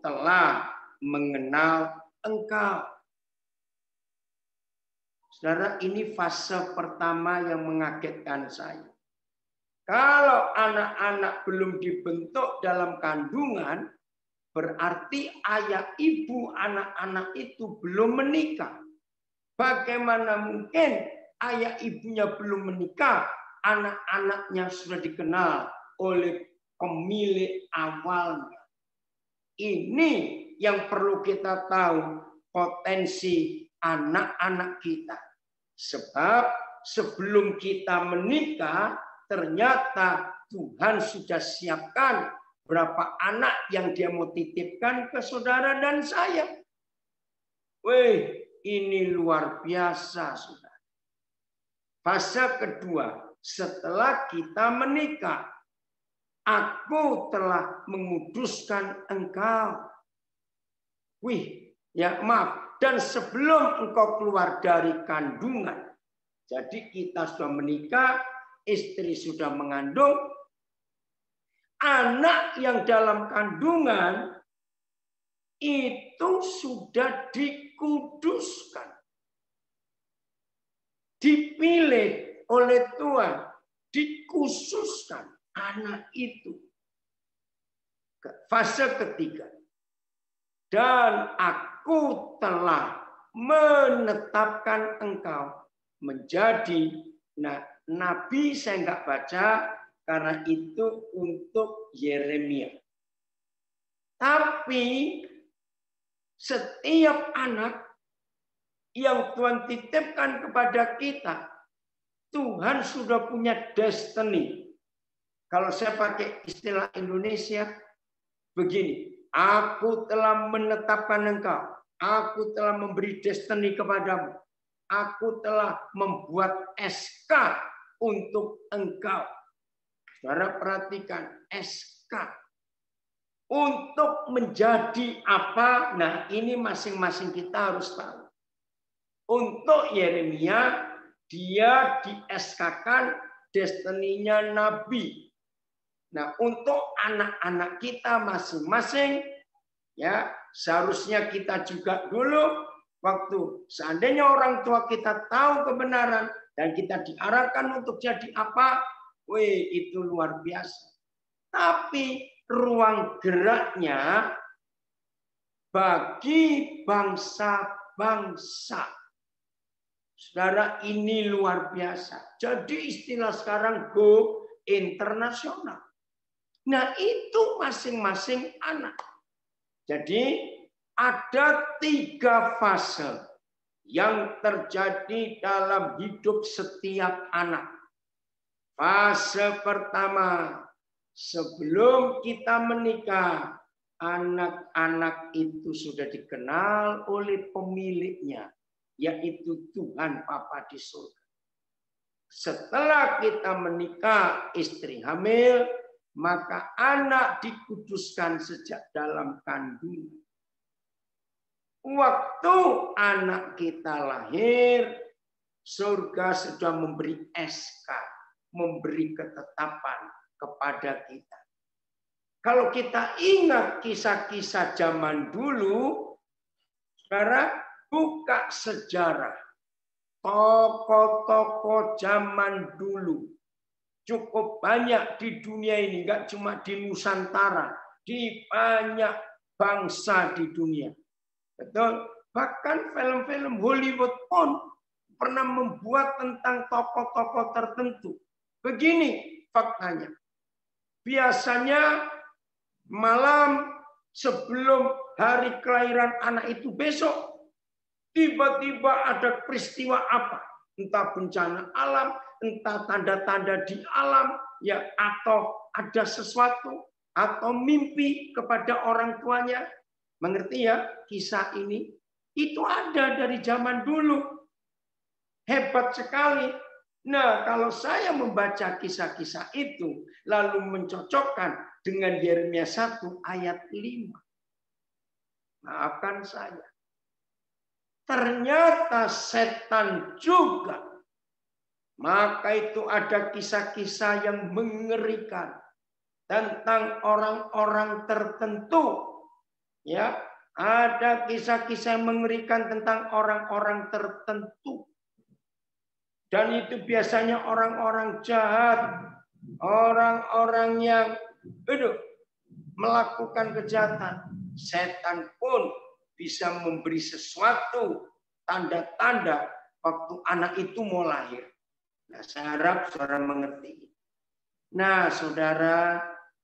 telah mengenal engkau. Saudara, ini fase pertama yang mengagetkan saya. Kalau anak-anak belum dibentuk dalam kandungan, berarti ayah ibu anak-anak itu belum menikah. Bagaimana mungkin ayah ibunya belum menikah, anak-anaknya sudah dikenal oleh pemilik awalnya. Ini yang perlu kita tahu, potensi anak-anak kita. Sebab sebelum kita menikah, ternyata Tuhan sudah siapkan berapa anak yang dia mau titipkan ke saudara dan saya. Wih, ini luar biasa, saudara. Fase kedua, setelah kita menikah, aku telah menguduskan engkau. Wih, ya maaf. Dan sebelum engkau keluar dari kandungan, jadi kita sudah menikah, istri sudah mengandung, anak yang dalam kandungan itu sudah dikuduskan. Dipilih oleh Tuhan, dikhususkan anak itu. Fase ketiga. Dan aku telah menetapkan engkau menjadi nabi. Saya nggak baca karena itu untuk Yeremia. Tapi setiap anak yang Tuhan titipkan kepada kita, Tuhan sudah punya destiny. Kalau saya pakai istilah Indonesia, begini. Aku telah menetapkan engkau. Aku telah memberi destiny kepadamu. Aku telah membuat SK untuk engkau. Saudara perhatikan, SK. Untuk menjadi apa? Nah, ini masing-masing kita harus tahu. Untuk Yeremia, dia di-SK-kan destininya nabi. Nah, untuk anak-anak kita masing-masing, ya seharusnya kita juga dulu waktu seandainya orang tua kita tahu kebenaran dan kita diarahkan untuk jadi apa, wih itu luar biasa. Tapi ruang geraknya bagi bangsa-bangsa, saudara, ini luar biasa. Jadi istilah sekarang go internasional. Nah, itu masing-masing anak. Jadi ada 3 fase yang terjadi dalam hidup setiap anak. Fase pertama, sebelum kita menikah, anak-anak itu sudah dikenal oleh pemiliknya, yaitu Tuhan Bapa di surga. Setelah kita menikah, istri hamil, maka anak dikuduskan sejak dalam kandungan. Waktu anak kita lahir, surga sudah memberi SK, memberi ketetapan kepada kita. Kalau kita ingat kisah-kisah zaman dulu, sekarang buka sejarah. Tokoh-tokoh zaman dulu cukup banyak di dunia ini, nggak cuma di Nusantara, di banyak bangsa di dunia. Betul. Bahkan film-film Hollywood pun pernah membuat tentang tokoh-tokoh tertentu. Begini faktanya. Biasanya malam sebelum hari kelahiran anak itu besok, tiba-tiba ada peristiwa apa? Entah bencana alam, entah tanda-tanda di alam, ya, atau ada sesuatu, atau mimpi kepada orang tuanya. Mengerti ya kisah ini? Itu ada dari zaman dulu. Hebat sekali. Nah, kalau saya membaca kisah-kisah itu, lalu mencocokkan dengan Yeremia 1 ayat 5. Maafkan saya. Ternyata setan juga. Maka itu ada kisah-kisah yang mengerikan tentang orang-orang tertentu. Ya, ada kisah-kisah yang mengerikan tentang orang-orang tertentu. Dan itu biasanya orang-orang jahat, orang-orang yang melakukan kejahatan. Setan pun bisa memberi sesuatu tanda-tanda waktu anak itu mau lahir. Nah, saya harap saudara mengerti. Nah, saudara,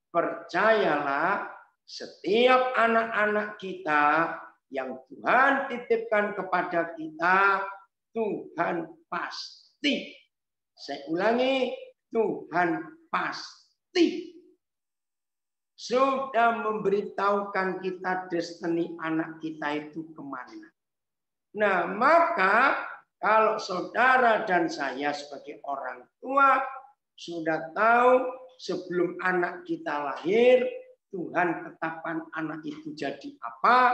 percayalah setiap anak-anak kita yang Tuhan titipkan kepada kita, Tuhan pasti. Saya ulangi, Tuhan pasti sudah memberitahukan kita destiny anak kita itu kemana. Nah, maka kalau saudara dan saya sebagai orang tua sudah tahu sebelum anak kita lahir, Tuhan tetapkan anak itu jadi apa,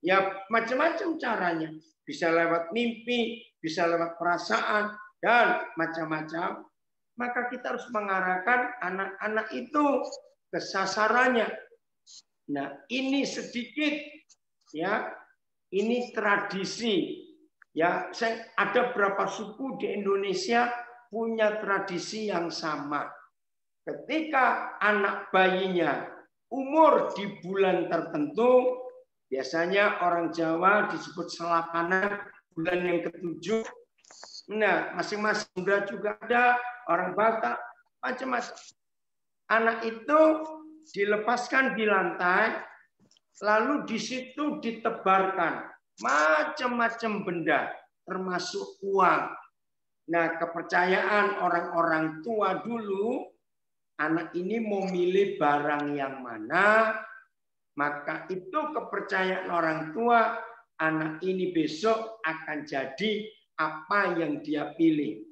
ya macam-macam caranya. Bisa lewat mimpi, bisa lewat perasaan, dan macam-macam. Maka kita harus mengarahkan anak-anak itu ke sasarannya. Nah, ini sedikit ya, ini tradisi. Ya, ada berapa suku di Indonesia punya tradisi yang sama. Ketika anak bayinya umur di bulan tertentu, biasanya orang Jawa disebut selapanan, bulan yang ke-7. Nah, masing-masing juga ada, orang Batak, macam-macam. Anak itu dilepaskan di lantai, lalu di situ ditebarkan macam-macam benda, termasuk uang. Nah, kepercayaan orang-orang tua dulu, anak ini mau milih barang yang mana, maka itu kepercayaan orang tua, anak ini besok akan jadi apa yang dia pilih.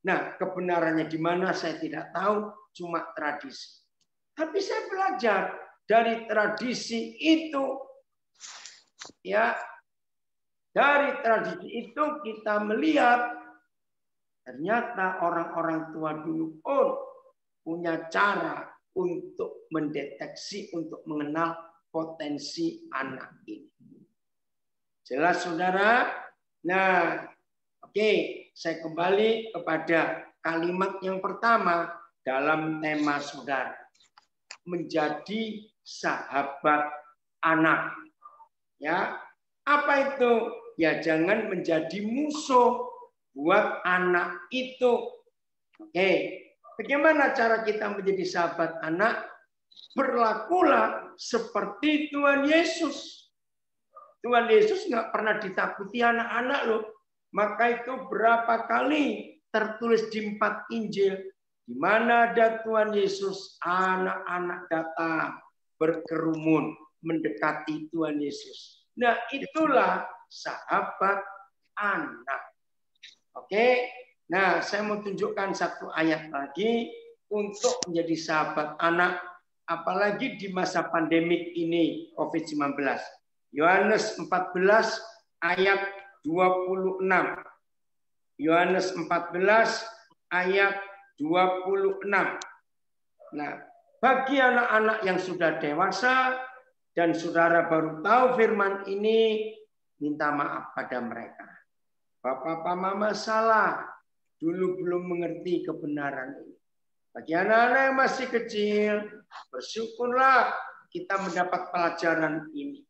Nah, kebenarannya di mana saya tidak tahu, cuma tradisi. Tapi saya belajar dari tradisi itu, ya, dari tradisi itu kita melihat ternyata orang-orang tua dulu pun punya cara untuk mendeteksi, untuk mengenal potensi anak ini. Jelas, saudara? Nah, oke, saya kembali kepada kalimat yang pertama dalam tema saudara. Menjadi sahabat anak. Ya, apa itu? Ya, jangan menjadi musuh buat anak itu. Oke, bagaimana cara kita menjadi sahabat anak? Berlakulah seperti Tuhan Yesus. Tuhan Yesus nggak pernah ditakuti anak-anak loh. Maka itu berapa kali tertulis di 4 Injil, di mana ada Tuhan Yesus, anak-anak datang berkerumun mendekati Tuhan Yesus. Nah, itulah sahabat anak. Oke, Nah, saya mau tunjukkan satu ayat lagi untuk menjadi sahabat anak, apalagi di masa pandemik ini, COVID-19. Yohanes 14 ayat 26. Yohanes 14 ayat 26. Nah, bagi anak-anak yang sudah dewasa dan saudara baru tahu firman ini, minta maaf pada mereka. Papa mama salah, dulu belum mengerti kebenaran ini. Bagi anak-anak yang masih kecil, bersyukurlah kita mendapat pelajaran ini.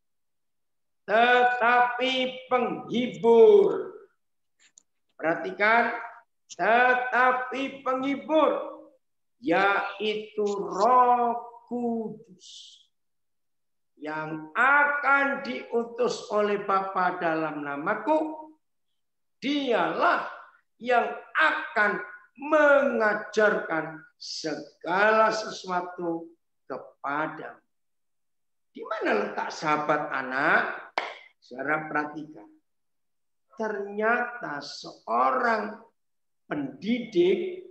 Tetapi penghibur, perhatikan, tetapi penghibur, yaitu Roh Kudus yang akan diutus oleh Bapa dalam namaku, dialah yang akan mengajarkan segala sesuatu kepadamu. Di mana letak sahabat anak? Saudara perhatikan. Ternyata seorang pendidik,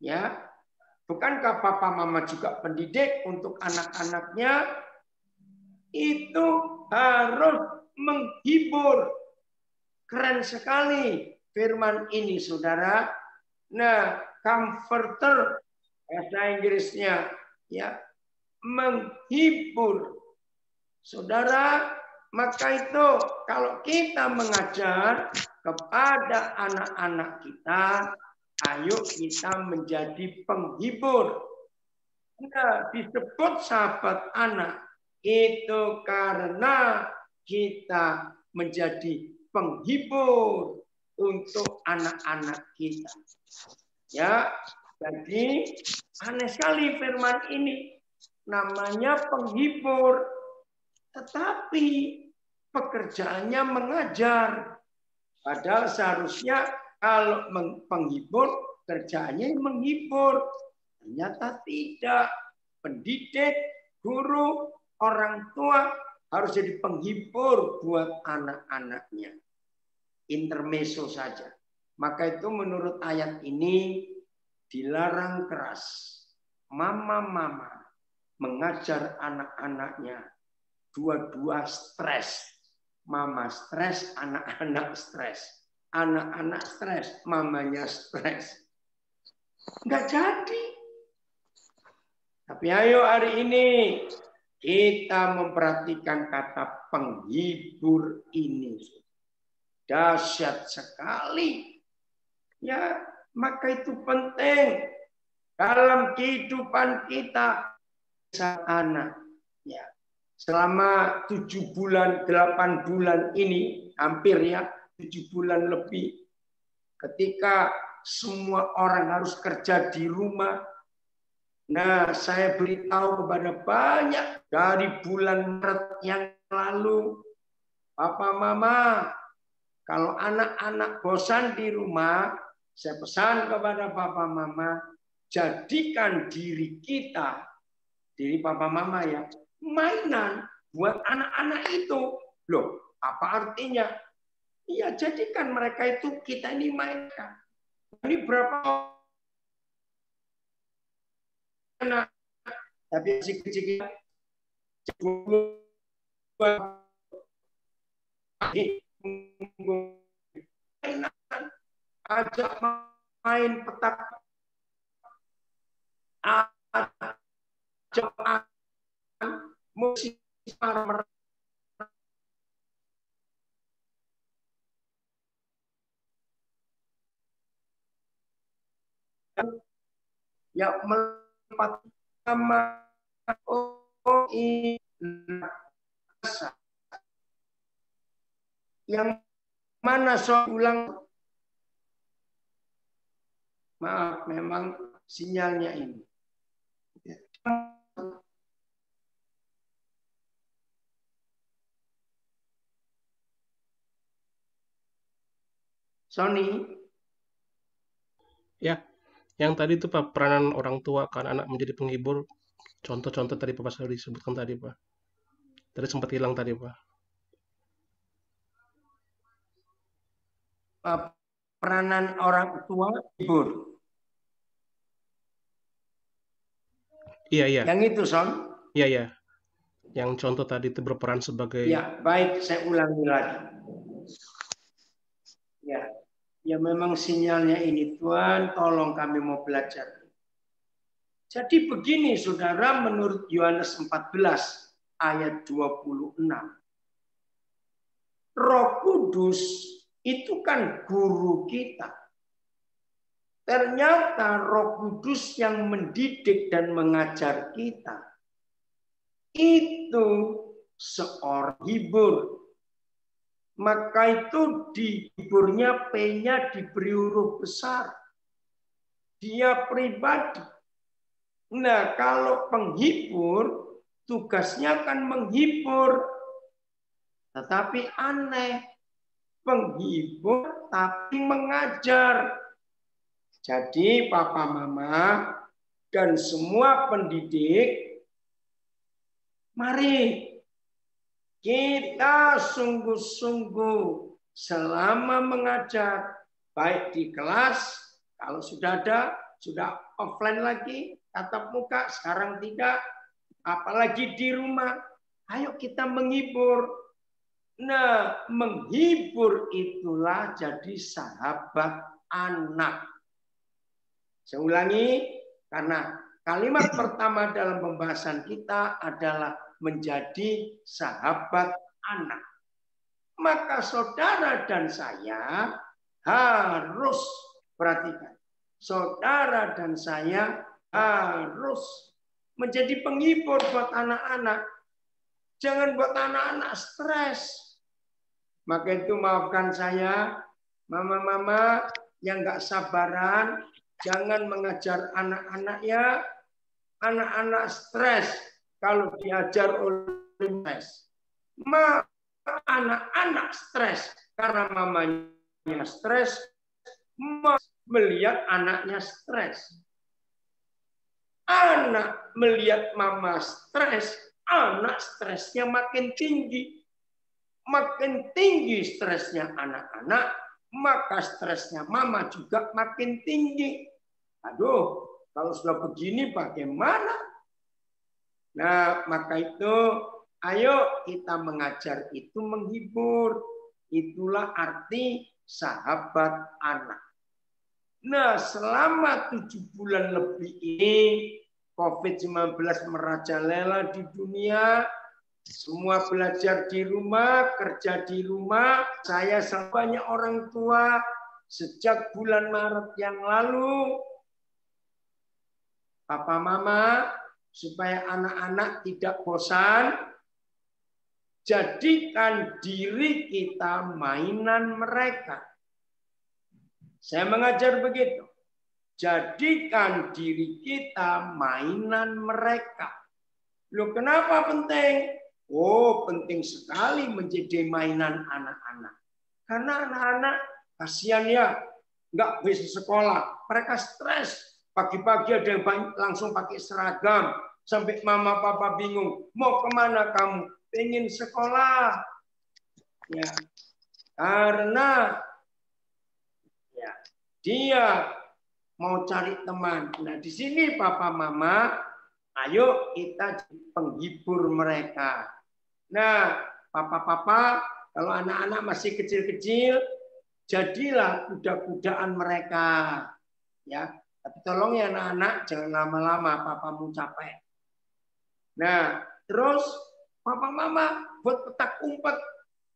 ya, bukankah papa mama juga pendidik untuk anak-anaknya? Itu harus menghibur. Keren sekali firman ini, saudara. Nah, comforter bahasa Inggrisnya, ya, menghibur. Saudara, maka itu kalau kita mengajar kepada anak-anak kita, ayo kita menjadi penghibur. Nah, disebut sahabat anak itu karena kita menjadi penghibur untuk anak-anak kita. Ya, jadi aneh sekali firman ini. Namanya penghibur. Tetapi pekerjaannya mengajar. Padahal seharusnya kalau penghibur, kerjaannya menghibur. Ternyata tidak. Pendidik, guru, orang tua harus jadi penghibur buat anak-anaknya. Intermezzo saja. Maka itu menurut ayat ini dilarang keras. Mama-mama mengajar anak-anaknya. Dua-dua stres. Mama stres, anak-anak stres. Anak-anak stres, mamanya stres. Enggak jadi. Tapi ayo hari ini kita memperhatikan kata penghibur ini. Dahsyat sekali. Ya, maka itu penting dalam kehidupan kita saat anak. Ya. Selama 7 bulan, 8 bulan ini, hampir ya, 7 bulan lebih, ketika semua orang harus kerja di rumah, nah saya beritahu kepada banyak dari bulan Maret yang lalu, Papa Mama, kalau anak-anak bosan di rumah, saya pesan kepada Papa Mama, jadikan diri kita, diri Papa Mama ya, mainan buat anak-anak itu. Loh, apa artinya? Iya, jadikan mereka itu kita ini mainkan. Ini berapa anak, tapi masih kecil, mainan, ajak main petak, ajak musik yang melipat sama yang mana ulang, maaf memang sinyalnya ini. Sony. Ya, yang tadi itu Pak, peranan orang tua kan anak menjadi penghibur. Contoh-contoh tadi Pak sudah disebutkan tadi Pak. Tadi sempat hilang tadi Pak. peranan orang tua hibur. Iya. Yang itu, Son. Iya. Yang contoh tadi itu berperan sebagai... Ya, baik, saya ulangi lagi. Ya memang sinyalnya ini, Tuhan, tolong kami mau belajar. Jadi begini, saudara, menurut Yohanes 14 ayat 26. Roh Kudus itu kan guru kita. Ternyata Roh Kudus yang mendidik dan mengajar kita itu seorang hibur. Maka itu dihiburnya P-nya diberi huruf besar. Dia pribadi. Nah, kalau penghibur, tugasnya kan menghibur. Tetapi aneh. Penghibur tapi mengajar. Jadi papa mama dan semua pendidik, mari kita sungguh-sungguh selama mengajar, baik di kelas, kalau sudah ada, sudah offline lagi, tatap muka, sekarang tidak, apalagi di rumah, ayo kita menghibur. Nah, menghibur itulah jadi sahabat anak. Saya ulangi, karena kalimat pertama dalam pembahasan kita adalah menjadi sahabat anak. Maka saudara dan saya harus perhatikan. Saudara dan saya harus menjadi penghibur buat anak-anak. Jangan buat anak-anak stres. Maka itu maafkan saya, mama-mama yang gak sabaran, jangan mengajar anak-anak ya. Anak-anak stres. Kalau diajar oleh stres, anak-anak stres karena mamanya stres, melihat anaknya stres. Anak melihat mama stres, anak stresnya makin tinggi. Makin tinggi stresnya anak-anak, maka stresnya mama juga makin tinggi. Aduh, kalau sudah begini bagaimana? Nah, maka itu ayo kita mengajar itu menghibur. Itulah arti sahabat anak. Nah, selama 7 bulan lebih ini COVID-19 merajalela di dunia. Semua belajar di rumah, kerja di rumah. Saya sama banyak orang tua sejak bulan Maret yang lalu. Papa mama, supaya anak-anak tidak bosan, jadikan diri kita mainan mereka. Saya mengajar begitu. Jadikan diri kita mainan mereka. Loh, kenapa penting? Oh, penting sekali menjadi mainan anak-anak. Karena anak-anak kasihan ya, nggak bisa sekolah. Mereka stres. Pagi-pagi ada yang langsung pakai seragam. Sampai mama papa bingung. Mau kemana kamu? Pengen sekolah. Ya, karena ya, dia mau cari teman. Nah, di sini papa mama, ayo kita penghibur mereka. Nah, papa-papa, kalau anak-anak masih kecil-kecil, jadilah kuda-kudaan mereka. Ya, tapi tolong ya anak-anak, jangan lama-lama, papamu capek. Nah, terus papa mama buat petak umpet.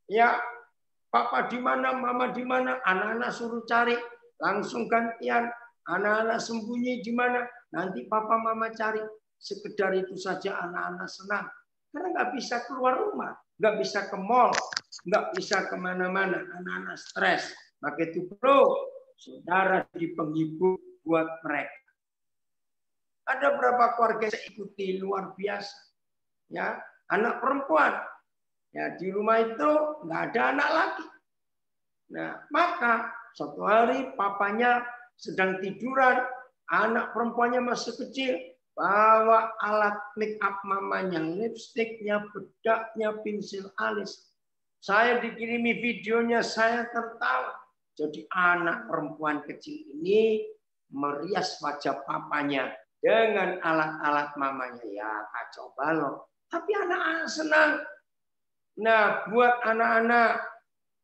Ya, papa di mana, mama di mana, anak-anak suruh cari, langsung gantian. Anak-anak sembunyi di mana, nanti papa mama cari. Sekedar itu saja anak-anak senang. Karena nggak bisa keluar rumah, nggak bisa ke mall, nggak bisa kemana-mana, anak-anak stres. Maka itu perlu saudara di penghibur buat mereka. Ada berapa keluarga saya ikuti luar biasa, ya anak perempuan, ya di rumah itu nggak ada anak laki. Nah maka suatu hari papanya sedang tiduran, anak perempuannya masih kecil. Bawa alat make up mamanya, lipstiknya, bedaknya, pensil alis. Saya dikirimi videonya, saya tertawa. Jadi anak perempuan kecil ini merias wajah papanya dengan alat-alat mamanya. Ya kacau balau. Tapi anak-anak senang. Nah, buat anak-anak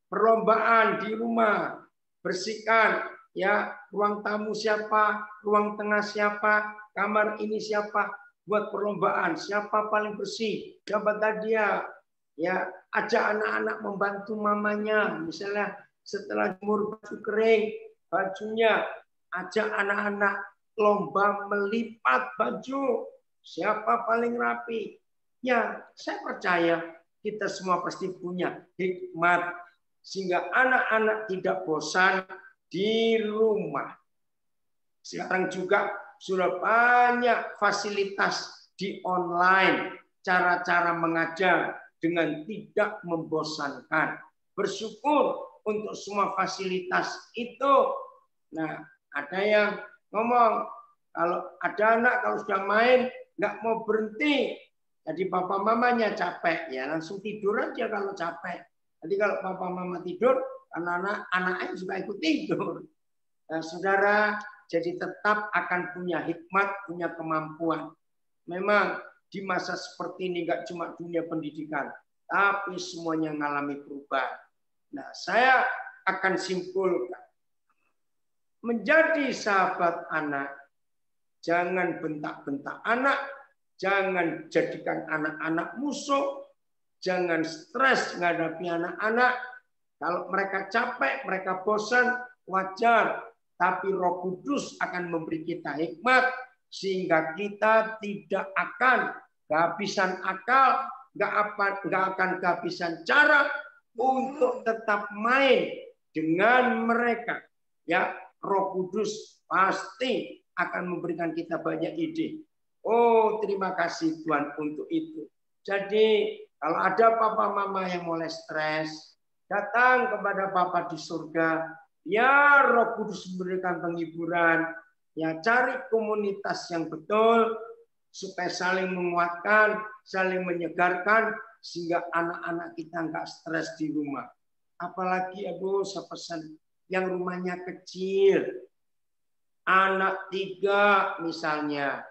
perlombaan di rumah, bersihkan ya ruang tamu siapa, ruang tengah siapa, kamar ini siapa, buat perlombaan siapa paling bersih, dapat hadiah. Ya, ajak anak-anak membantu mamanya, misalnya setelah jemur baju kering, bajunya, ajak anak-anak lomba melipat baju, siapa paling rapi. Ya, saya percaya kita semua pasti punya hikmat sehingga anak-anak tidak bosan di rumah. Sekarang juga sudah banyak fasilitas di online, cara-cara mengajar dengan tidak membosankan. Bersyukur untuk semua fasilitas itu. Nah, ada yang ngomong, kalau ada anak kalau sudah main nggak mau berhenti, jadi papa mamanya capek, ya langsung tidur aja kalau capek. Jadi kalau papa mama tidur, anak-anaknya juga ikut tidur. Nah, saudara, jadi tetap akan punya hikmat, punya kemampuan. Memang di masa seperti ini nggak cuma dunia pendidikan, tapi semuanya mengalami perubahan. Nah, saya akan simpulkan. Menjadi sahabat anak, jangan bentak-bentak anak, jangan jadikan anak-anak musuh, jangan stres menghadapi anak-anak. Kalau mereka capek, mereka bosan, wajar. Tapi Roh Kudus akan memberi kita hikmat, sehingga kita tidak akan kehabisan akal, nggak akan kehabisan cara untuk tetap main dengan mereka. Ya, Roh Kudus pasti akan memberikan kita banyak ide. Oh, terima kasih Tuhan untuk itu. Jadi, kalau ada papa mama yang mulai stres, datang kepada Bapa di surga. Ya, Roh Kudus memberikan penghiburan. Ya, cari komunitas yang betul supaya saling menguatkan, saling menyegarkan, sehingga anak-anak kita nggak stres di rumah. Apalagi, aduh, saya pesan yang rumahnya kecil, anak 3 misalnya,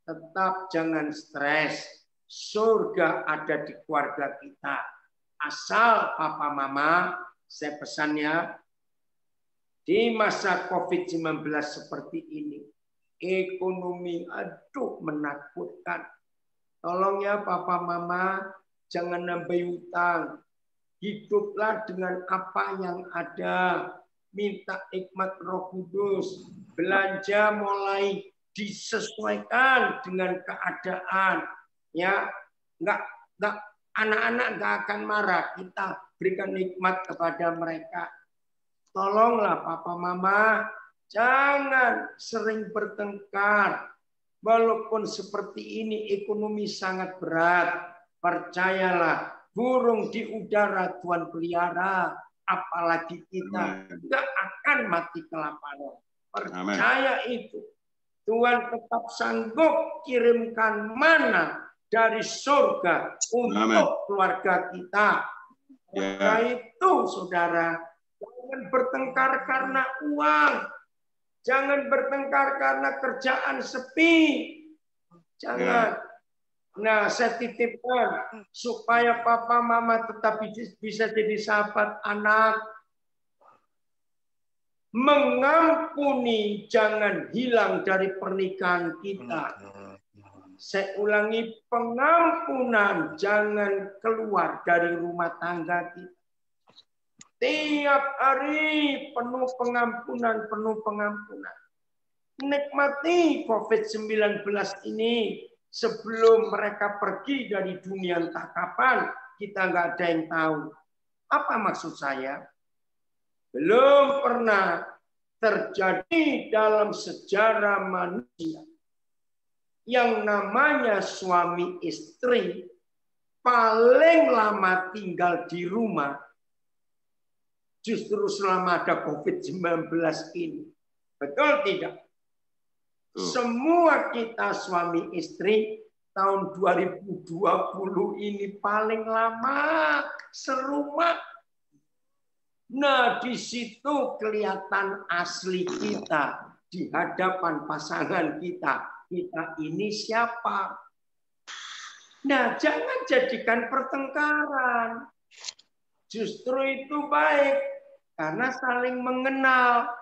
tetap jangan stres. Surga ada di keluarga kita. Asal papa mama, saya pesannya, di masa COVID-19 seperti ini, ekonomi aduh menakutkan. Tolong ya papa mama, jangan nambah utang. Hiduplah dengan apa yang ada. Minta hikmat Roh Kudus. Belanja mulai disesuaikan dengan keadaan. Ya, nggak anak-anak nggak akan marah. Kita berikan hikmat kepada mereka. Tolonglah papa mama, jangan sering bertengkar. Walaupun seperti ini ekonomi sangat berat, percayalah burung di udara Tuhan pelihara. Apalagi kita nggak akan mati kelaparan. Percaya itu. Tuhan tetap sanggup kirimkan mana dari surga untuk keluarga kita. Karena itu, saudara, jangan bertengkar karena uang. Jangan bertengkar karena kerjaan sepi. Jangan. Nah, saya titipkan supaya papa mama tetap bisa jadi sahabat anak. Mengampuni jangan hilang dari pernikahan kita. Saya ulangi, pengampunan jangan keluar dari rumah tangga kita. Tiap hari penuh pengampunan, penuh pengampunan. Nikmati COVID-19 ini. Sebelum mereka pergi dari dunia entah kapan, kita nggak ada yang tahu. Apa maksud saya? Belum pernah terjadi dalam sejarah manusia yang namanya suami istri paling lama tinggal di rumah justru selama ada COVID-19 ini. Betul tidak? Semua kita suami istri tahun 2020 ini paling lama serumah. Nah, di situ kelihatan asli kita di hadapan pasangan kita. Kita ini siapa? Nah, jangan jadikan pertengkaran. Justru itu baik karena saling mengenal.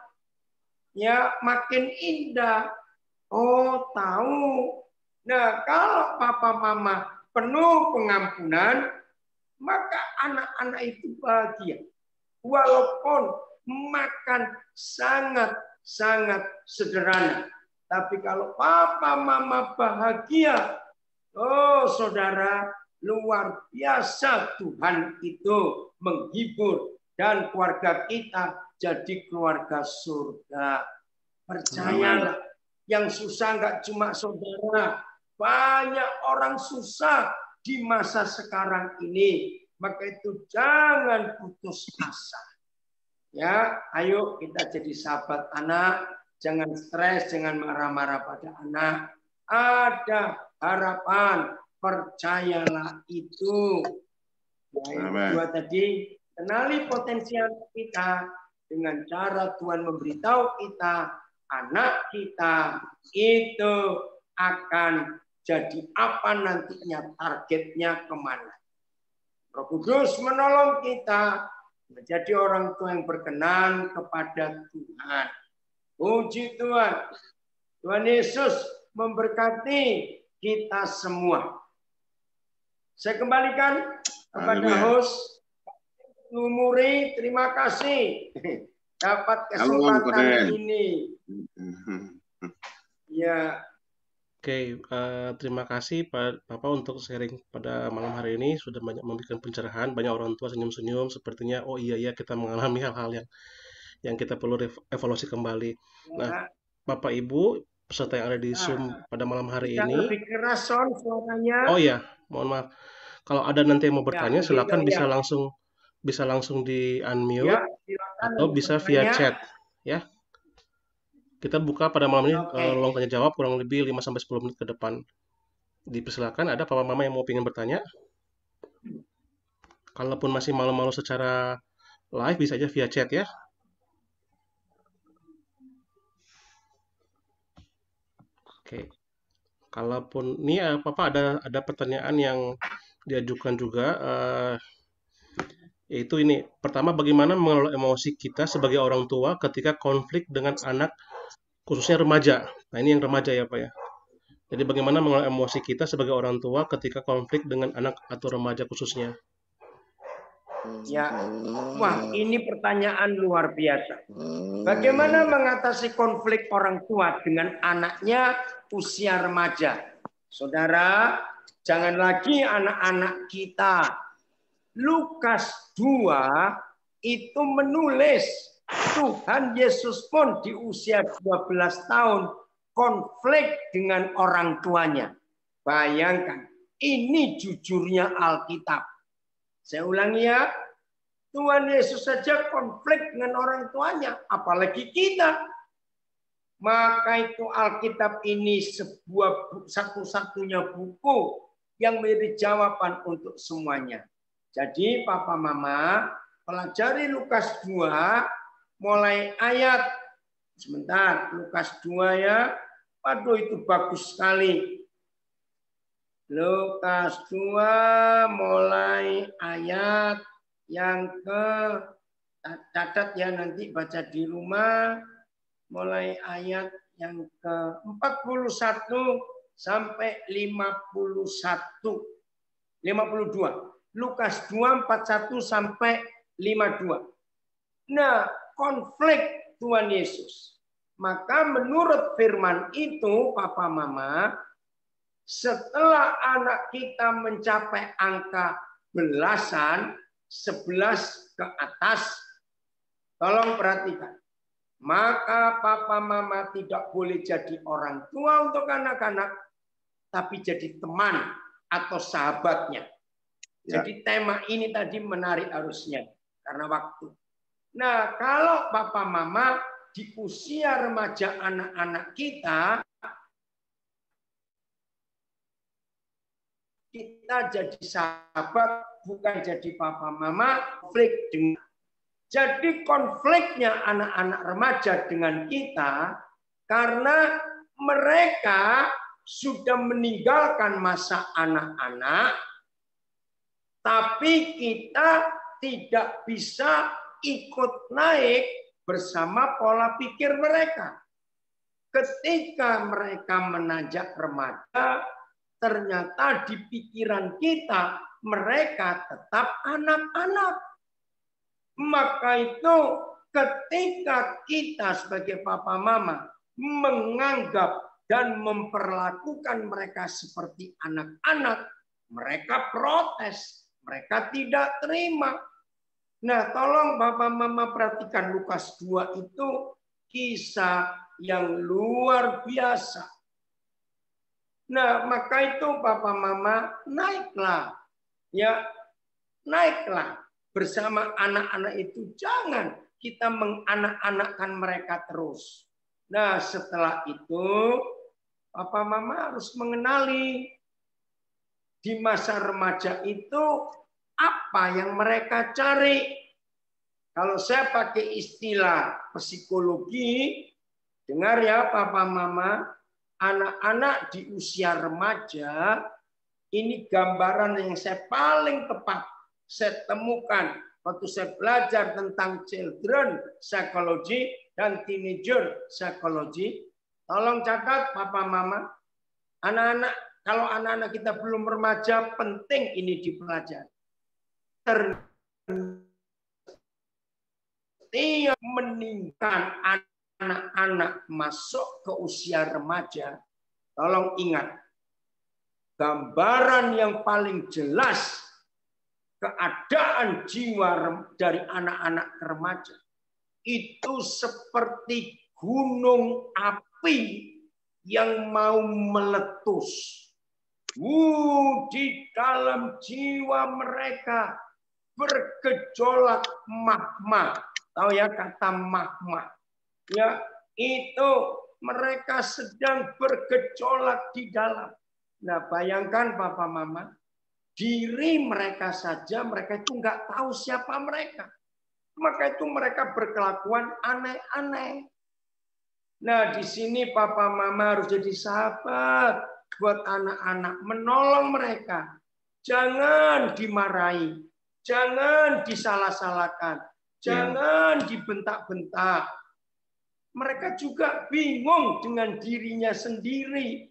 Ya, makin indah. Oh, tahu. Nah, kalau papa mama penuh pengampunan, maka anak-anak itu bahagia. Walaupun makan sangat-sangat sederhana. Tapi kalau papa mama bahagia, oh saudara, luar biasa Tuhan itu menghibur. Dan keluarga kita jadi keluarga surga. Percayalah, yang susah nggak cuma saudara. Banyak orang susah di masa sekarang ini. Maka itu jangan putus asa. Ya, ayo kita jadi sahabat anak. Jangan stres, jangan marah-marah pada anak. Ada harapan, percayalah itu. Nah, yang kedua tadi, kenali potensial kita dengan cara Tuhan memberitahu kita, anak kita itu akan jadi apa nantinya, targetnya kemana. Roh Kudus menolong kita menjadi orang tua yang berkenan kepada Tuhan. Puji Tuhan. Tuhan Yesus memberkati kita semua. Saya kembalikan kepada host Lumuri. Terima kasih dapat kesempatan ini. Ya. Oke, terima kasih Pak Bapak untuk sharing pada malam hari ini. Sudah banyak memberikan pencerahan, banyak orang tua senyum-senyum. Sepertinya, oh iya kita mengalami hal-hal yang kita perlu evaluasi kembali. Nah, Bapak Ibu peserta yang ada di Zoom pada malam hari ini. Lebih keras suaranya. Oh iya, mohon maaf. Kalau ada nanti yang mau bertanya, silakan bisa langsung di unmute atau bisa via chat, ya. Kita buka pada malam ini ruang tanya jawab kurang lebih 5-10 menit ke depan. Dipersilakan, ada papa mama yang mau ingin bertanya? Kalaupun masih malu-malu secara live, bisa aja via chat ya. Oke. Kalaupun ini papa ada pertanyaan yang diajukan juga, yaitu ini. Pertama, bagaimana mengelola emosi kita sebagai orang tua ketika konflik dengan anak, khususnya remaja. Nah, ini yang remaja ya Pak ya. Jadi bagaimana mengelola emosi kita sebagai orang tua ketika konflik dengan anak atau remaja khususnya? Ya, wah ini pertanyaan luar biasa. Bagaimana mengatasi konflik orang tua dengan anaknya usia remaja? Saudara, jangan lagi anak-anak kita. Lukas 2 itu menulis Tuhan Yesus pun di usia 12 tahun konflik dengan orang tuanya. Bayangkan, ini jujurnya Alkitab. Saya ulangi ya, Tuhan Yesus saja konflik dengan orang tuanya, apalagi kita. Maka itu Alkitab ini sebuah satu-satunya buku yang menjadi jawaban untuk semuanya. Jadi Papa Mama, pelajari Lukas 2 mulai ayat, sebentar, Lukas 2 ya. Waduh itu bagus sekali. Lukas 2 mulai ayat yang ke, catat ya nanti baca di rumah, mulai ayat yang ke 41 sampai 52. Lukas 2 41 sampai 52. Nah, konflik Tuhan Yesus. Maka menurut firman itu, Papa Mama, setelah anak kita mencapai angka belasan, 11 ke atas, tolong perhatikan. Maka Papa Mama tidak boleh jadi orang tua untuk anak-anak, tapi jadi teman atau sahabatnya. Ya. Jadi tema ini tadi menarik harusnya, karena waktu. Nah, kalau Papa Mama di usia remaja anak-anak kita jadi sahabat, bukan jadi Papa Mama konflik dengan. Jadi konfliknya anak-anak remaja dengan kita karena mereka sudah meninggalkan masa anak-anak, tapi kita tidak bisa ikut naik bersama pola pikir mereka. Ketika mereka menanjak remaja, ternyata di pikiran kita mereka tetap anak-anak. Maka itu ketika kita sebagai papa mama menganggap dan memperlakukan mereka seperti anak-anak, mereka protes, mereka tidak terima. Nah, tolong Bapak Mama perhatikan Lukas 2 itu kisah yang luar biasa. Nah, maka itu Bapak Mama naiklah. Ya, naiklah bersama anak-anak itu. Jangan kita menganak-anakkan mereka terus. Nah, setelah itu Bapak Mama harus mengenali di masa remaja itu apa yang mereka cari. Kalau saya pakai istilah psikologi, dengar ya Papa Mama, anak-anak di usia remaja, ini gambaran yang saya paling tepat saya temukan waktu saya belajar tentang children psychology dan teenager psychology. Tolong catat Papa Mama, anak-anak, kalau anak-anak kita belum remaja, penting ini dipelajari. Setiap meninggalkan anak-anak masuk ke usia remaja, tolong ingat, gambaran yang paling jelas keadaan jiwa dari anak-anak remaja itu seperti gunung api yang mau meletus. Di dalam jiwa mereka bergejolak magma. Tahu ya kata magma? Ya, itu mereka sedang bergejolak di dalam. Nah, bayangkan Bapak Mama, diri mereka saja mereka itu nggak tahu siapa mereka. Maka itu mereka berkelakuan aneh-aneh. Nah, di sini Papa Mama harus jadi sahabat buat anak-anak, menolong mereka. Jangan dimarahi, jangan disalah-salahkan, jangan dibentak-bentak. Mereka juga bingung dengan dirinya sendiri.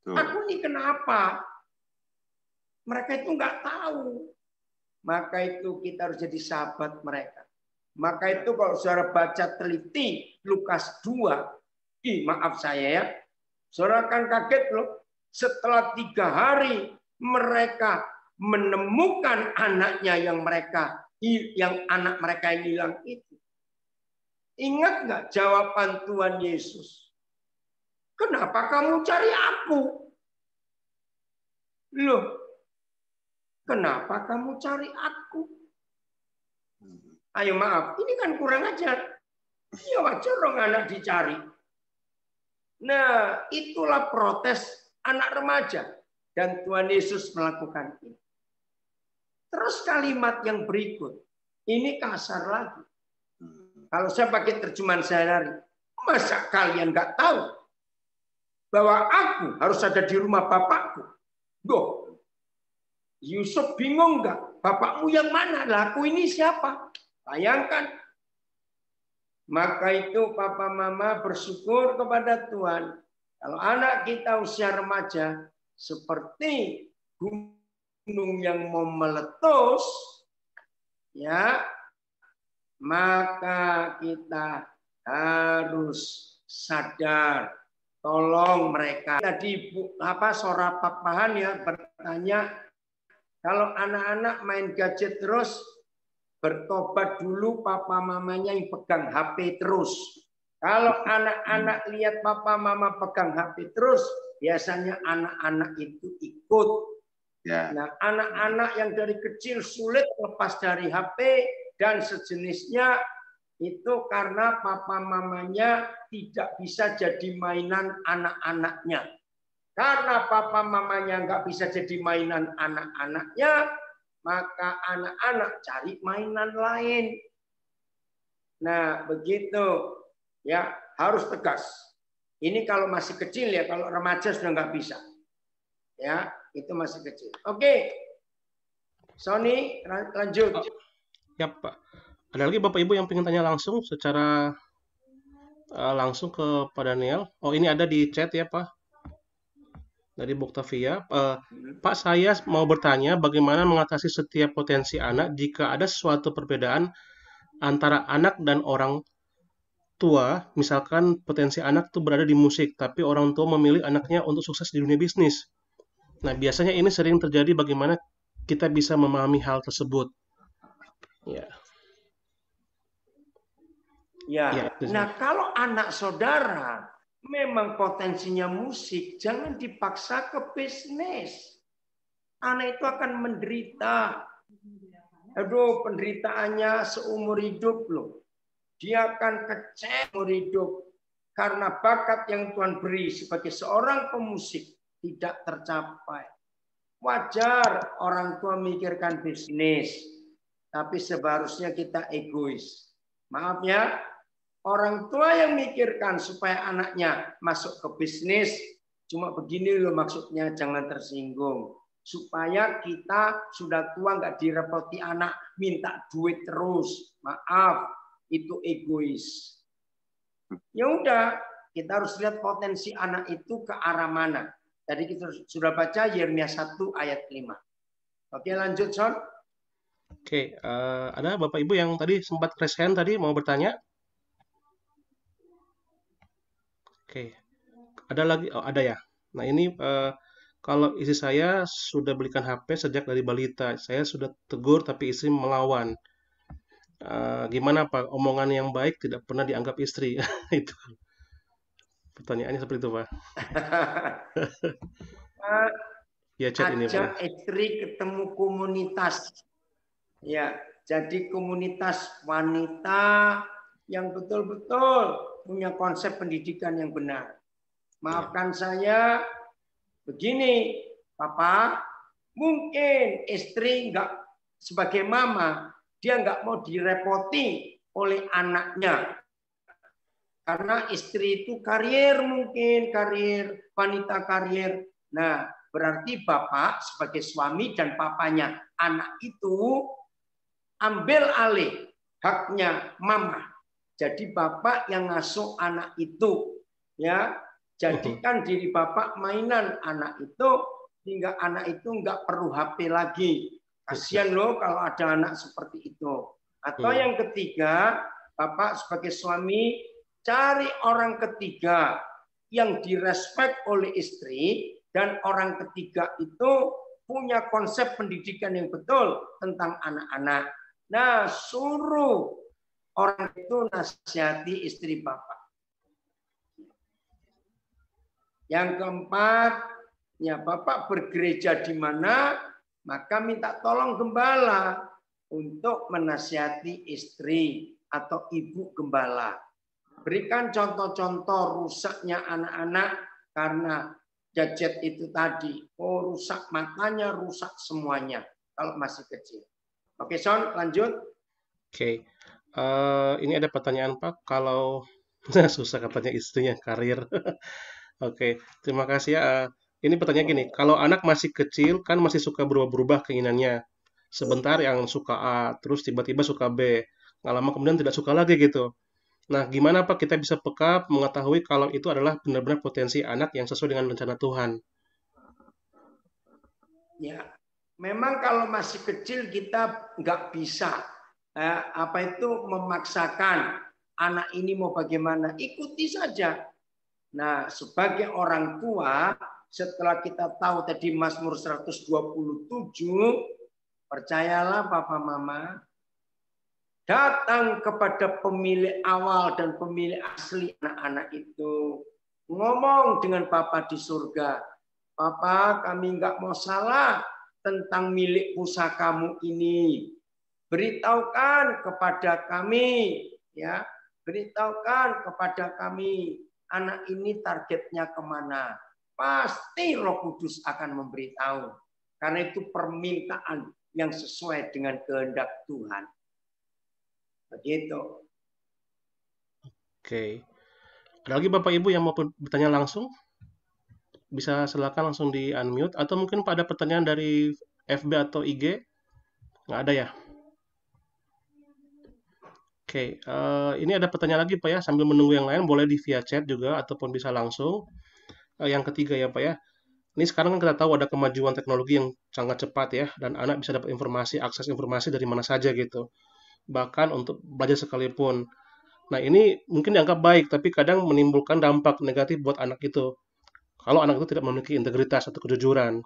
Aku ini kenapa? Mereka itu nggak tahu. Maka itu kita harus jadi sahabat mereka. Maka itu kalau saudara baca teliti Lukas 2, maaf saya ya, saudara akan kaget loh. Setelah 3 hari mereka menemukan anaknya yang anak mereka yang hilang itu. Ingat nggak jawaban Tuhan Yesus? Kenapa kamu cari aku? Loh, kenapa kamu cari aku? Ayo maaf, ini kan kurang ajar. Ya wajar dong anak dicari. Nah, itulah protes anak remaja. Dan Tuhan Yesus melakukan ini. Terus kalimat yang berikut. Ini kasar lagi. Kalau saya pakai terjemahan sehari-hari. Masa kalian nggak tahu bahwa aku harus ada di rumah bapakku? Loh, Yusuf bingung nggak? Bapakmu yang mana? Lah aku ini siapa? Bayangkan. Maka itu Papa Mama bersyukur kepada Tuhan. Kalau anak kita usia remaja seperti gunung yang mau meletus, ya, maka kita harus sadar. Tolong mereka. Tadi Sora Papahan ya bertanya, kalau anak-anak main gadget terus, bertobat dulu papa mamanya yang pegang HP terus. Kalau anak-anak lihat papa mama pegang HP terus, biasanya anak-anak itu ikut. Nah, anak-anak yang dari kecil sulit lepas dari HP dan sejenisnya, itu karena papa mamanya tidak bisa jadi mainan anak-anaknya. Karena papa mamanya nggak bisa jadi mainan anak-anaknya, maka anak-anak cari mainan lain. Nah, begitu. Ya, harus tegas. Ini kalau masih kecil ya, kalau remaja sudah nggak bisa. Ya, itu masih kecil. Oke. Sony, lanjut. Ya, Pak. Ada lagi Bapak Ibu yang ingin tanya langsung secara langsung ke Pak Daniel. Oh, ini ada di chat ya, Pak. Dari Boktavia. Pak, saya mau bertanya bagaimana mengatasi setiap potensi anak jika ada suatu perbedaan antara anak dan orang tua. Misalkan potensi anak tuh berada di musik, tapi orang tua memilih anaknya untuk sukses di dunia bisnis. Nah, biasanya ini sering terjadi. Bagaimana kita bisa memahami hal tersebut? Ya. Ya. Nah, kalau anak saudara memang potensinya musik, jangan dipaksa ke bisnis. Anak itu akan menderita. Aduh, penderitaannya seumur hidup loh. Dia akan kecewa seumur hidup karena bakat yang Tuhan beri sebagai seorang pemusik tidak tercapai. Wajar orang tua memikirkan bisnis, tapi seharusnya kita egois. Maaf ya, orang tua yang mikirkan supaya anaknya masuk ke bisnis, cuma begini loh maksudnya, jangan tersinggung. Supaya kita sudah tua nggak direpoti anak minta duit terus. Maaf, itu egois. Ya udah, kita harus lihat potensi anak itu ke arah mana. Tadi kita sudah baca Yeremia 1 ayat 5. Oke, lanjut, Son. Oke, ada Bapak Ibu yang tadi sempat raise hand tadi mau bertanya? Oke, ada lagi? Oh, ada ya. Nah, ini kalau istri saya sudah belikan HP sejak dari balita. Saya sudah tegur tapi istri melawan. Gimana Pak? Omongan yang baik tidak pernah dianggap istri. Itu pertanyaannya seperti itu, Pak. Ya, chat ini, Ajak Pak. istri ketemu komunitas. Ya, jadi komunitas wanita yang betul-betul punya konsep pendidikan yang benar. Maafkan saya, begini, Papa, mungkin istri nggak sebagai mama, dia nggak mau direpoti oleh anaknya. Karena istri itu karier mungkin, karier, wanita karier. Nah, berarti Bapak sebagai suami dan papanya anak itu ambil alih haknya mama. Jadi Bapak yang ngasuh anak itu. Ya, jadikan diri Bapak mainan anak itu, hingga anak itu nggak perlu HP lagi. Kasihan loh kalau ada anak seperti itu. Atau yang ketiga, Bapak sebagai suami cari orang ketiga yang direspek oleh istri, dan orang ketiga itu punya konsep pendidikan yang betul tentang anak-anak. Nah, suruh orang itu nasihati istri Bapak. Yang keempat, ya Bapak bergereja di mana, maka minta tolong gembala untuk menasihati istri atau ibu gembala. Berikan contoh-contoh rusaknya anak-anak karena gadget itu tadi. Oh, rusak matanya, rusak semuanya kalau masih kecil. Oke, Son, lanjut. Oke. Ini ada pertanyaan, Pak. Kalau susah katanya istrinya karir. Oke, terima kasih ya. Ini pertanyaan gini, kalau anak masih kecil kan masih suka berubah-berubah keinginannya. Sebentar yang suka A, terus tiba-tiba suka B. Nggak lama kemudian tidak suka lagi gitu. Nah, gimana Pak kita bisa peka mengetahui kalau itu adalah benar-benar potensi anak yang sesuai dengan rencana Tuhan? Ya, memang kalau masih kecil kita nggak bisa memaksakan anak ini mau bagaimana, ikuti saja. Nah, sebagai orang tua, setelah kita tahu tadi Mazmur 127, percayalah Papa Mama, datang kepada pemilik awal dan pemilik asli anak-anak itu. Ngomong dengan Papa di surga. Papa, kami nggak mau salah tentang milik pusakamu ini. Beritahukan kepada kami, ya, beritahukan kepada kami anak ini targetnya kemana. Pasti Roh Kudus akan memberitahu. Karena itu permintaan yang sesuai dengan kehendak Tuhan. Begitu. Oke. Ada lagi Bapak Ibu yang mau bertanya langsung? Bisa silakan langsung di unmute atau mungkin Pak ada pertanyaan dari FB atau IG? Nggak ada ya? Oke, ini ada pertanyaan lagi Pak ya, sambil menunggu yang lain boleh di via chat juga ataupun bisa langsung. Yang ketiga ya Pak ya, ini sekarang kan kita tahu ada kemajuan teknologi yang sangat cepat ya, dan anak bisa dapat informasi, akses informasi dari mana saja gitu. Bahkan untuk belajar sekalipun. Nah ini mungkin dianggap baik, tapi kadang menimbulkan dampak negatif buat anak itu. Kalau anak itu tidak memiliki integritas atau kejujuran.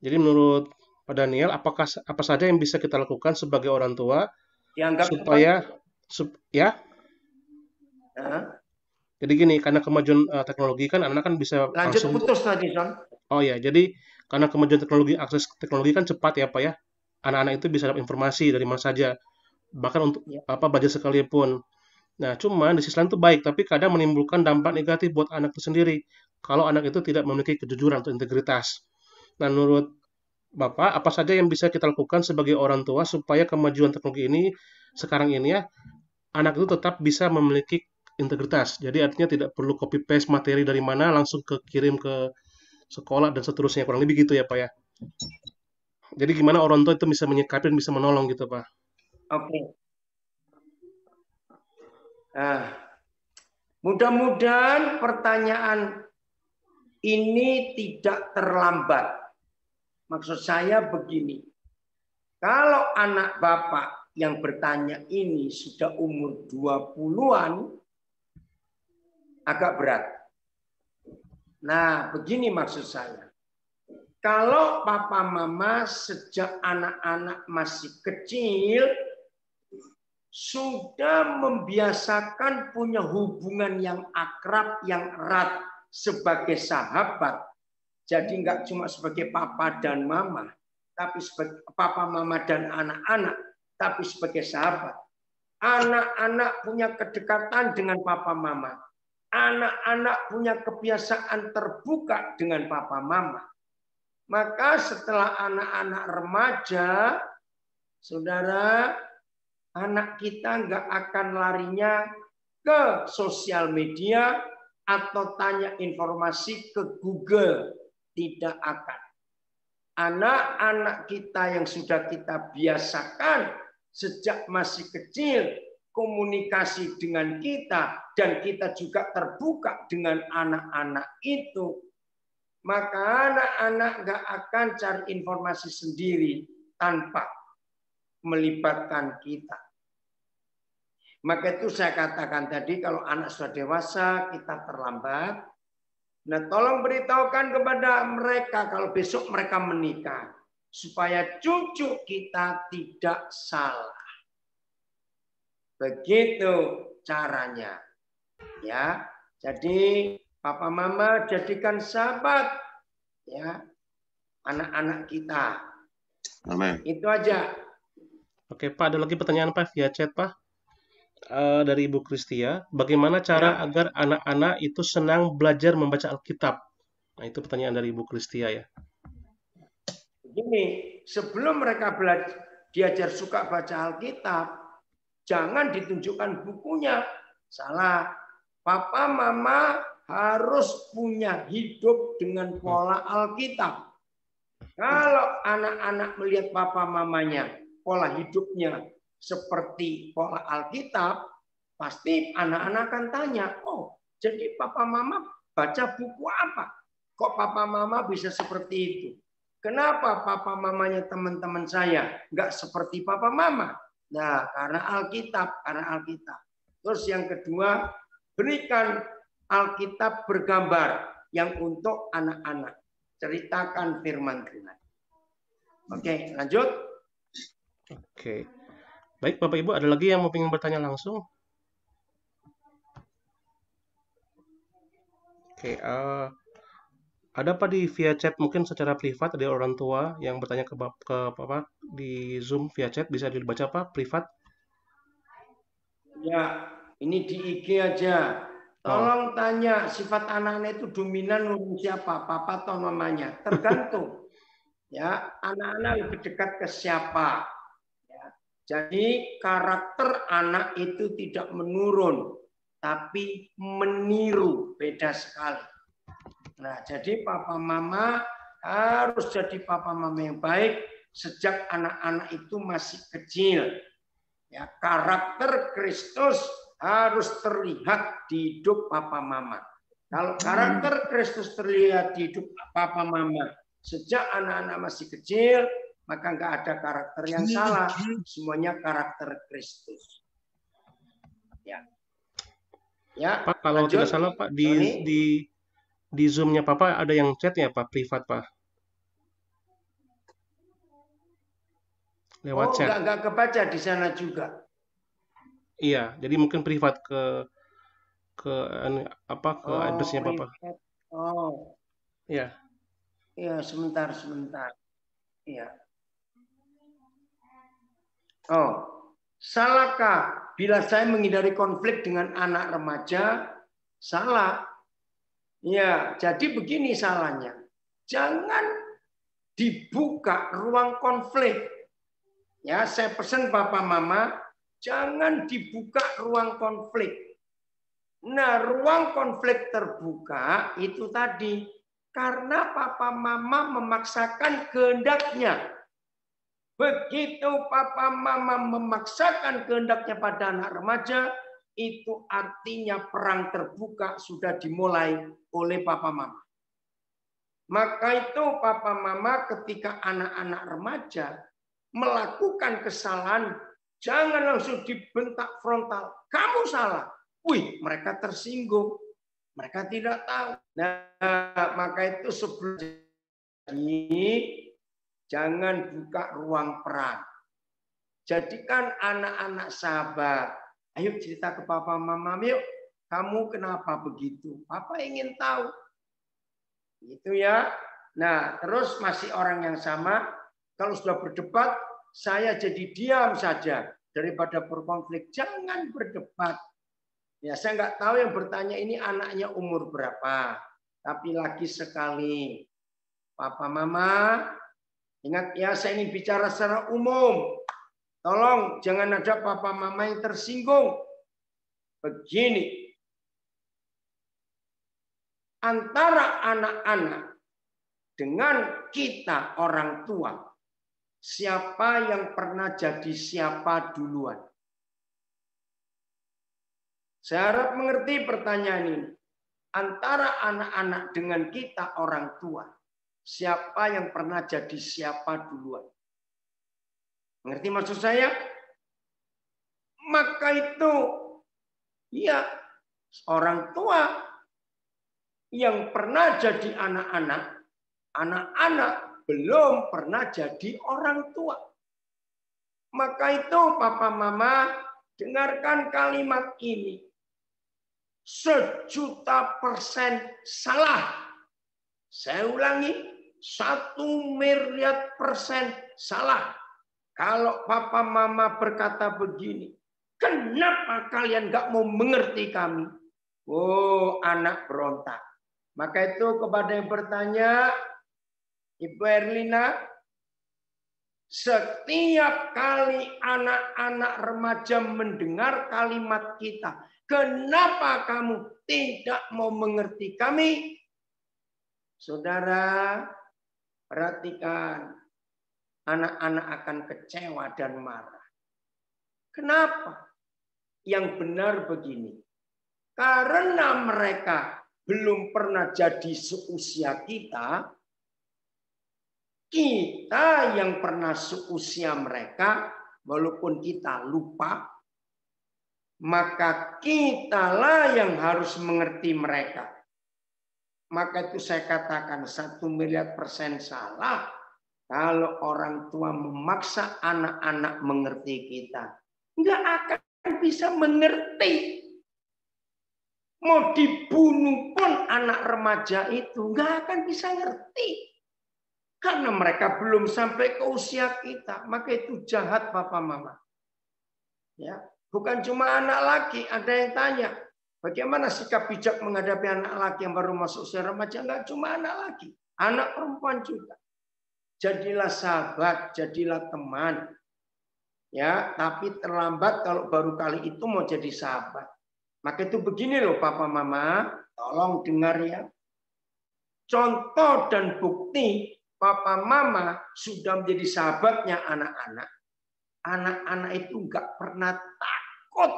Jadi menurut Pak Daniel, apa saja yang bisa kita lakukan sebagai orang tua Dianggap supaya ya? Jadi gini, karena kemajuan teknologi kan anak kan bisa lanjut langsung. Putus tadi, Son. Oh ya, jadi karena kemajuan teknologi, akses teknologi kan cepat ya Pak ya. Anak-anak itu bisa dapat informasi dari mana saja, bahkan untuk belajar sekalipun. Nah, cuman di sisi lain itu baik, tapi kadang menimbulkan dampak negatif buat anak itu sendiri. Kalau anak itu tidak memiliki kejujuran atau integritas. Nah, menurut Bapak, apa saja yang bisa kita lakukan sebagai orang tua supaya kemajuan teknologi ini sekarang ini ya, anak itu tetap bisa memiliki integritas. Jadi artinya tidak perlu copy paste materi dari mana langsung kirim ke sekolah dan seterusnya. Kurang lebih gitu ya Pak ya. Jadi gimana orang tua itu bisa menyikapi dan bisa menolong gitu Pak. Oke. Nah, mudah-mudahan pertanyaan ini tidak terlambat. Maksud saya begini, kalau anak Bapak yang bertanya ini sudah umur 20-an, agak berat. Nah, begini maksud saya. Kalau papa mama sejak anak-anak masih kecil, sudah membiasakan punya hubungan yang akrab, yang erat sebagai sahabat. Jadi nggak cuma sebagai papa dan mama, tapi sebagai papa, mama, dan anak-anak, tapi sebagai sahabat. Anak-anak punya kedekatan dengan papa mama. Anak-anak punya kebiasaan terbuka dengan papa mama. Maka setelah anak-anak remaja, saudara, anak kita nggak akan larinya ke sosial media atau tanya informasi ke Google. Tidak akan. Anak-anak kita yang sudah kita biasakan sejak masih kecil komunikasi dengan kita dan kita juga terbuka dengan anak-anak itu, maka anak-anak nggak akan cari informasi sendiri tanpa melibatkan kita. Maka itu saya katakan tadi, kalau anak sudah dewasa kita terlambat. Nah, tolong beritahukan kepada mereka kalau besok mereka menikah, supaya cucu kita tidak salah. Begitu caranya. Ya. Jadi papa mama jadikan sahabat ya anak-anak kita. Amin. Itu aja. Oke Pak, ada lagi pertanyaan Pak via chat Pak. Dari Ibu Kristia, bagaimana cara agar anak-anak itu senang belajar membaca Alkitab? Nah, itu pertanyaan dari Ibu Kristia ya. Begini, sebelum mereka diajar suka baca Alkitab, jangan ditunjukkan bukunya. Salah. Papa, mama harus punya hidup dengan pola Alkitab. Kalau anak-anak melihat papa mamanya, pola hidupnya seperti pola Alkitab, pasti anak-anak akan tanya, oh jadi papa mama baca buku apa? Kok papa mama bisa seperti itu? Kenapa papa mamanya teman-teman saya nggak seperti papa mama? Nah, karena Alkitab, Terus yang kedua, berikan Alkitab bergambar yang untuk anak-anak. Ceritakan firman Tuhan. Oke, lanjut. Oke. Baik, Bapak Ibu, ada lagi yang mau ingin bertanya langsung? Oke, ada apa di via chat mungkin secara privat ada orang tua yang bertanya ke Bapak di Zoom via chat, bisa dibaca Pak privat? Ya, ini di IG aja. Tolong tanya sifat anaknya itu dominan menurut siapa, papa atau mamanya? Tergantung. Ya, anak-anak lebih dekat ke siapa? Ya. Jadi karakter anak itu tidak menurun, tapi meniru, beda sekali. Nah, jadi papa mama harus jadi papa mama yang baik sejak anak-anak itu masih kecil. Ya, karakter Kristus harus terlihat di hidup papa mama. Kalau karakter Kristus terlihat di hidup papa mama sejak anak-anak masih kecil, maka nggak ada karakter yang salah. Semuanya karakter Kristus. Ya. Ya, Pak, kalau lanjut. tidak salah Pak di Zoom-nya Papa ada yang chat ya Pak, privat Pak. Lewat chat. Nggak kebaca di sana juga. Iya, jadi mungkin privat ke address-nya Papa. Oh. Iya. Iya, sebentar. Iya. Oh, salahkah bila saya menghindari konflik dengan anak remaja? Salah. Ya, jadi begini salahnya. Jangan dibuka ruang konflik. Ya, saya pesan Papa Mama, jangan dibuka ruang konflik. Nah, ruang konflik terbuka itu tadi karena Papa Mama memaksakan kehendaknya. Begitu Papa Mama memaksakan kehendaknya pada anak remaja, itu artinya perang terbuka sudah dimulai oleh Papa Mama. Maka itu Papa Mama ketika anak-anak remaja melakukan kesalahan, jangan langsung dibentak frontal. Kamu salah. Wih, mereka tersinggung. Mereka tidak tahu. Nah, maka itu sebelum jangan buka ruang perang. Jadikan anak-anak sahabat. Ayo cerita ke Papa Mama, yuk. Kamu kenapa begitu? Papa ingin tahu. Gitu ya. Nah, terus masih orang yang sama. Kalau sudah berdebat, saya jadi diam saja daripada berkonflik. Jangan berdebat. Ya, saya nggak tahu yang bertanya ini anaknya umur berapa. Tapi lagi sekali, Papa Mama, ingat ya, saya ingin bicara secara umum. Tolong jangan ada Papa Mama yang tersinggung. Begini, antara anak-anak dengan kita orang tua, siapa yang pernah jadi siapa duluan? Saya harap mengerti pertanyaan ini. Antara anak-anak dengan kita orang tua, siapa yang pernah jadi siapa duluan? Mengerti maksud saya? Maka itu, ya, orang tua yang pernah jadi anak-anak, anak-anak belum pernah jadi orang tua. Maka itu Papa Mama dengarkan kalimat ini. 1.000.000% salah. Saya ulangi, 1.000.000.000% salah. Kalau Papa Mama berkata begini, kenapa kalian nggak mau mengerti kami? Oh, anak berontak. Maka itu kepada yang bertanya, Ibu Erlina, setiap kali anak-anak remaja mendengar kalimat kita, kenapa kamu tidak mau mengerti kami? Saudara, perhatikan, anak-anak akan kecewa dan marah. Kenapa? Yang benar begini, karena mereka belum pernah jadi seusia kita, kita yang pernah seusia mereka, walaupun kita lupa, maka kitalah yang harus mengerti mereka. Maka itu saya katakan 1.000.000.000% salah kalau orang tua memaksa anak-anak mengerti kita. Nggak akan bisa mengerti. Mau dibunuh pun anak remaja itu nggak akan bisa ngerti. Karena mereka belum sampai ke usia kita. Maka itu jahat Papa Mama. Ya, bukan cuma anak laki, ada yang tanya, bagaimana sikap bijak menghadapi anak laki yang baru masuk usia remaja? Enggak cuma anak laki, anak perempuan juga. Jadilah sahabat, jadilah teman. Ya, tapi terlambat kalau baru kali itu mau jadi sahabat. Maka itu begini loh Papa Mama, tolong dengar ya. Contoh dan bukti Papa Mama sudah menjadi sahabatnya anak-anak. Anak-anak itu nggak pernah takut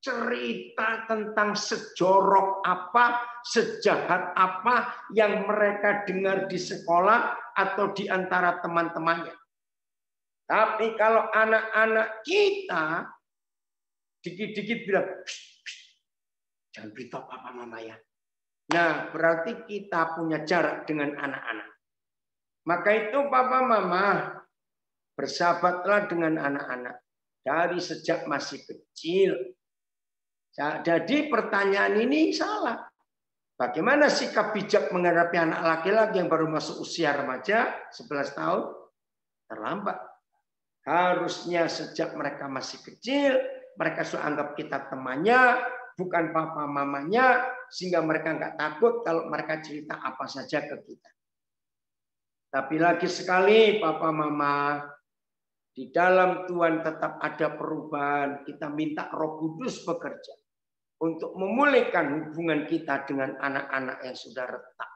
cerita tentang sejorok apa, sejahat apa yang mereka dengar di sekolah atau di antara teman-temannya. Tapi kalau anak-anak kita dikit-dikit bilang, jangan beritahu Papa Mama ya. Nah, berarti kita punya jarak dengan anak-anak. Maka itu Papa Mama bersahabatlah dengan anak-anak dari sejak masih kecil. Jadi pertanyaan ini salah. Bagaimana sikap bijak menghadapi anak laki-laki yang baru masuk usia remaja 11 tahun? Terlambat. Harusnya sejak mereka masih kecil, mereka sudah anggap kita temannya, bukan papa mamanya, sehingga mereka nggak takut kalau mereka cerita apa saja ke kita. Tapi lagi sekali papa mama, di dalam Tuhan tetap ada perubahan. Kita minta Roh Kudus bekerja untuk memulihkan hubungan kita dengan anak-anak yang sudah retak.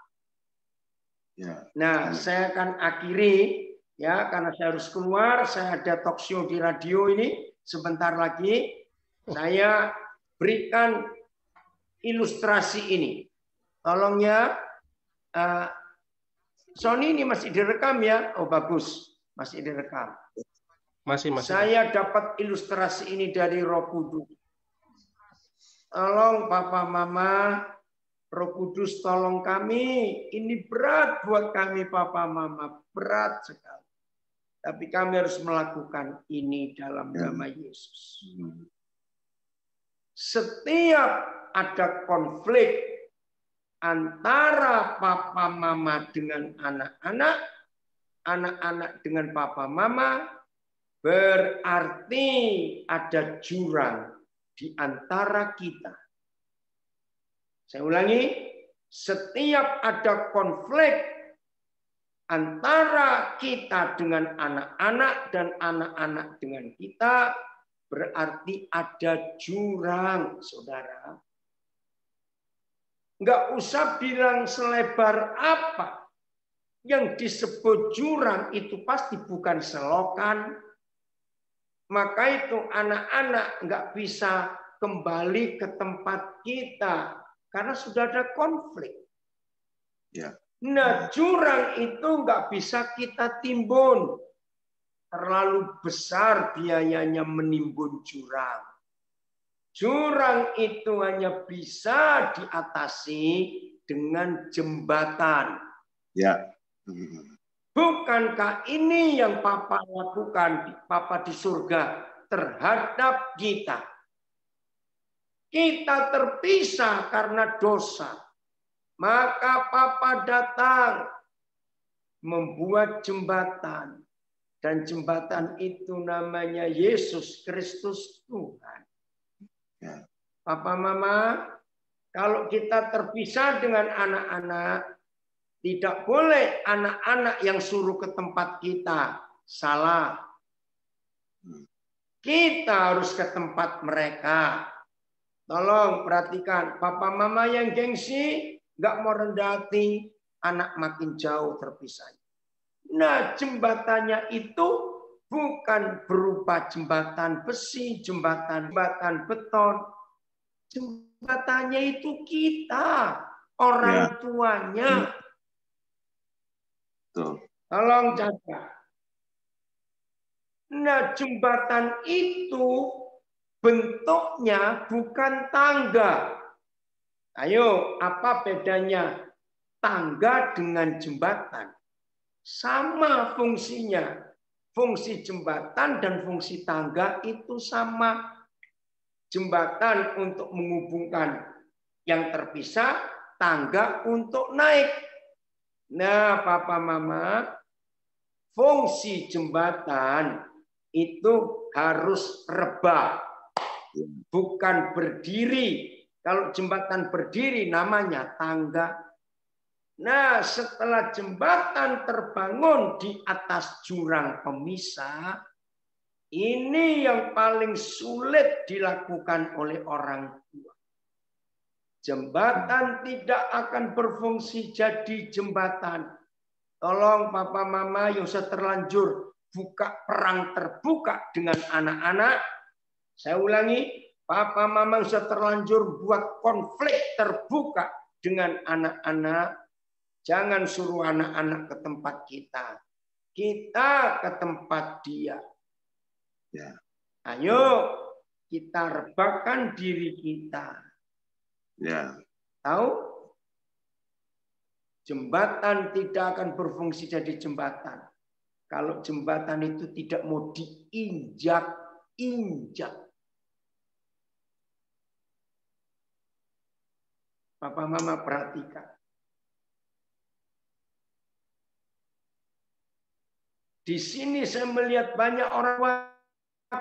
Ya. Nah, saya akan akhiri ya, karena saya harus keluar. Saya ada talk show di radio ini sebentar lagi. Saya berikan ilustrasi ini. Tolong ya, Sony ini masih direkam ya? Oh bagus, masih direkam. Masih. Saya dapat ilustrasi ini dari Roh Kudus. Tolong Papa Mama, Roh Kudus tolong kami. Ini berat buat kami Papa Mama, berat sekali. Tapi kami harus melakukan ini dalam nama Yesus. Setiap ada konflik antara Papa Mama dengan anak-anak, anak-anak dengan Papa Mama, berarti ada jurang di antara kita. Saya ulangi, setiap ada konflik antara kita dengan anak-anak dan anak-anak dengan kita, berarti ada jurang, saudara. Nggak usah bilang selebar apa. Yang disebut jurang itu pasti bukan selokan. Maka itu anak-anak nggak bisa kembali ke tempat kita karena sudah ada konflik. Ya. Nah, jurang itu nggak bisa kita timbun. Terlalu besar biayanya menimbun jurang. Jurang itu hanya bisa diatasi dengan jembatan. Ya. Bukankah ini yang Papa lakukan, Papa di surga terhadap kita? Kita terpisah karena dosa. Maka Papa datang membuat jembatan. Dan jembatan itu namanya Yesus Kristus Tuhan. Papa Mama, kalau kita terpisah dengan anak-anak, tidak boleh anak-anak yang suruh ke tempat kita. Salah. Kita harus ke tempat mereka. Tolong perhatikan. Papa Mama yang gengsi, nggak mau rendah hati, anak makin jauh terpisah. Nah, jembatannya itu bukan berupa jembatan besi, jembatan beton. Jembatannya itu kita, orang tuanya. Tolong jaga. Nah, jembatan itu bentuknya bukan tangga. Ayo, apa bedanya tangga dengan jembatan? Sama fungsinya. Fungsi jembatan dan fungsi tangga itu sama. Jembatan untuk menghubungkan yang terpisah, tangga untuk naik. Nah, Papa Mama, fungsi jembatan itu harus rebah, bukan berdiri. Kalau jembatan berdiri namanya tangga. Nah, setelah jembatan terbangun di atas jurang pemisah, ini yang paling sulit dilakukan oleh orang tua. Jembatan tidak akan berfungsi jadi jembatan. Tolong papa mama yang sudah terlanjur buka perang terbuka dengan anak-anak. Saya ulangi, papa mama yang sudah terlanjur buat konflik terbuka dengan anak-anak. Jangan suruh anak-anak ke tempat kita. Kita ke tempat dia. Ya. Ayo kita rebahkan diri kita. Ya. Tahu? Jembatan tidak akan berfungsi jadi jembatan kalau jembatan itu tidak mau diinjak-injak. Papa mama perhatikan. Di sini saya melihat banyak orang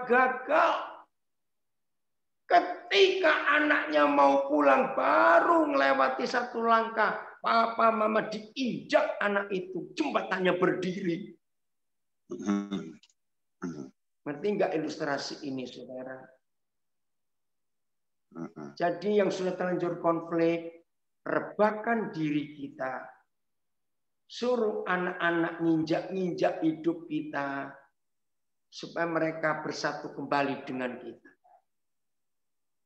gagal. Ketika anaknya mau pulang baru melewati satu langkah, papa mama diinjak anak itu, jembatannya berdiri. Ngerti nggak ilustrasi ini, saudara? Jadi yang sudah terlanjur konflik, rebahkan diri kita. Suruh anak-anak nginjak-nginjak hidup kita, supaya mereka bersatu kembali dengan kita.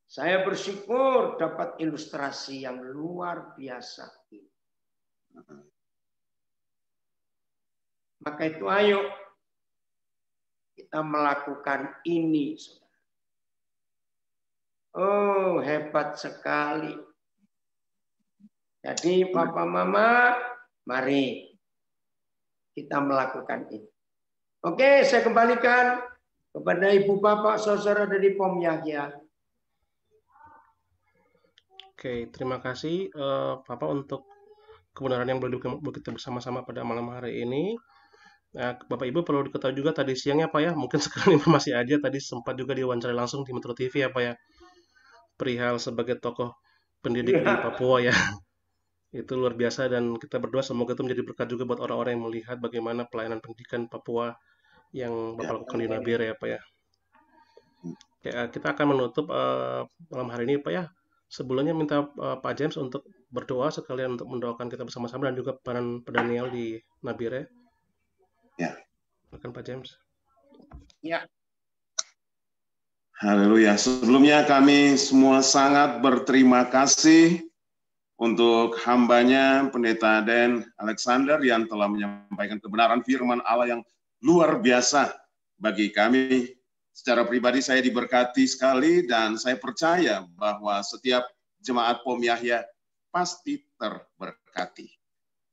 Saya bersyukur dapat ilustrasi yang luar biasa ini. Maka itu ayo kita melakukan ini. Oh, hebat sekali. Jadi papa mama, mari kita melakukan ini. Oke, saya kembalikan kepada ibu bapak saudara dari POM Yahya. Oke, terima kasih Bapak untuk kebenaran yang boleh kita bersama-sama pada malam hari ini. Nah, Bapak Ibu perlu diketahui juga tadi siangnya Pak ya, mungkin sekarang informasi aja tadi sempat juga diwawancara langsung di Metro TV ya Pak ya, perihal sebagai tokoh pendidik di Papua ya. Itu luar biasa dan kita berdoa semoga itu menjadi berkat juga buat orang-orang yang melihat bagaimana pelayanan pendidikan Papua yang Bapak lakukan di Nabire ya Pak ya. Ya, kita akan menutup malam hari ini Pak ya. Sebelumnya minta Pak James untuk berdoa sekalian untuk mendoakan kita bersama-sama dan juga peran Daniel di Nabire. Ya. Silakan Pak James. Ya. Haleluya. Sebelumnya kami semua sangat berterima kasih untuk hambanya Pendeta Dan Alexander yang telah menyampaikan kebenaran firman Allah yang luar biasa bagi kami. Secara pribadi saya diberkati sekali dan saya percaya bahwa setiap jemaat POM Yahya pasti terberkati.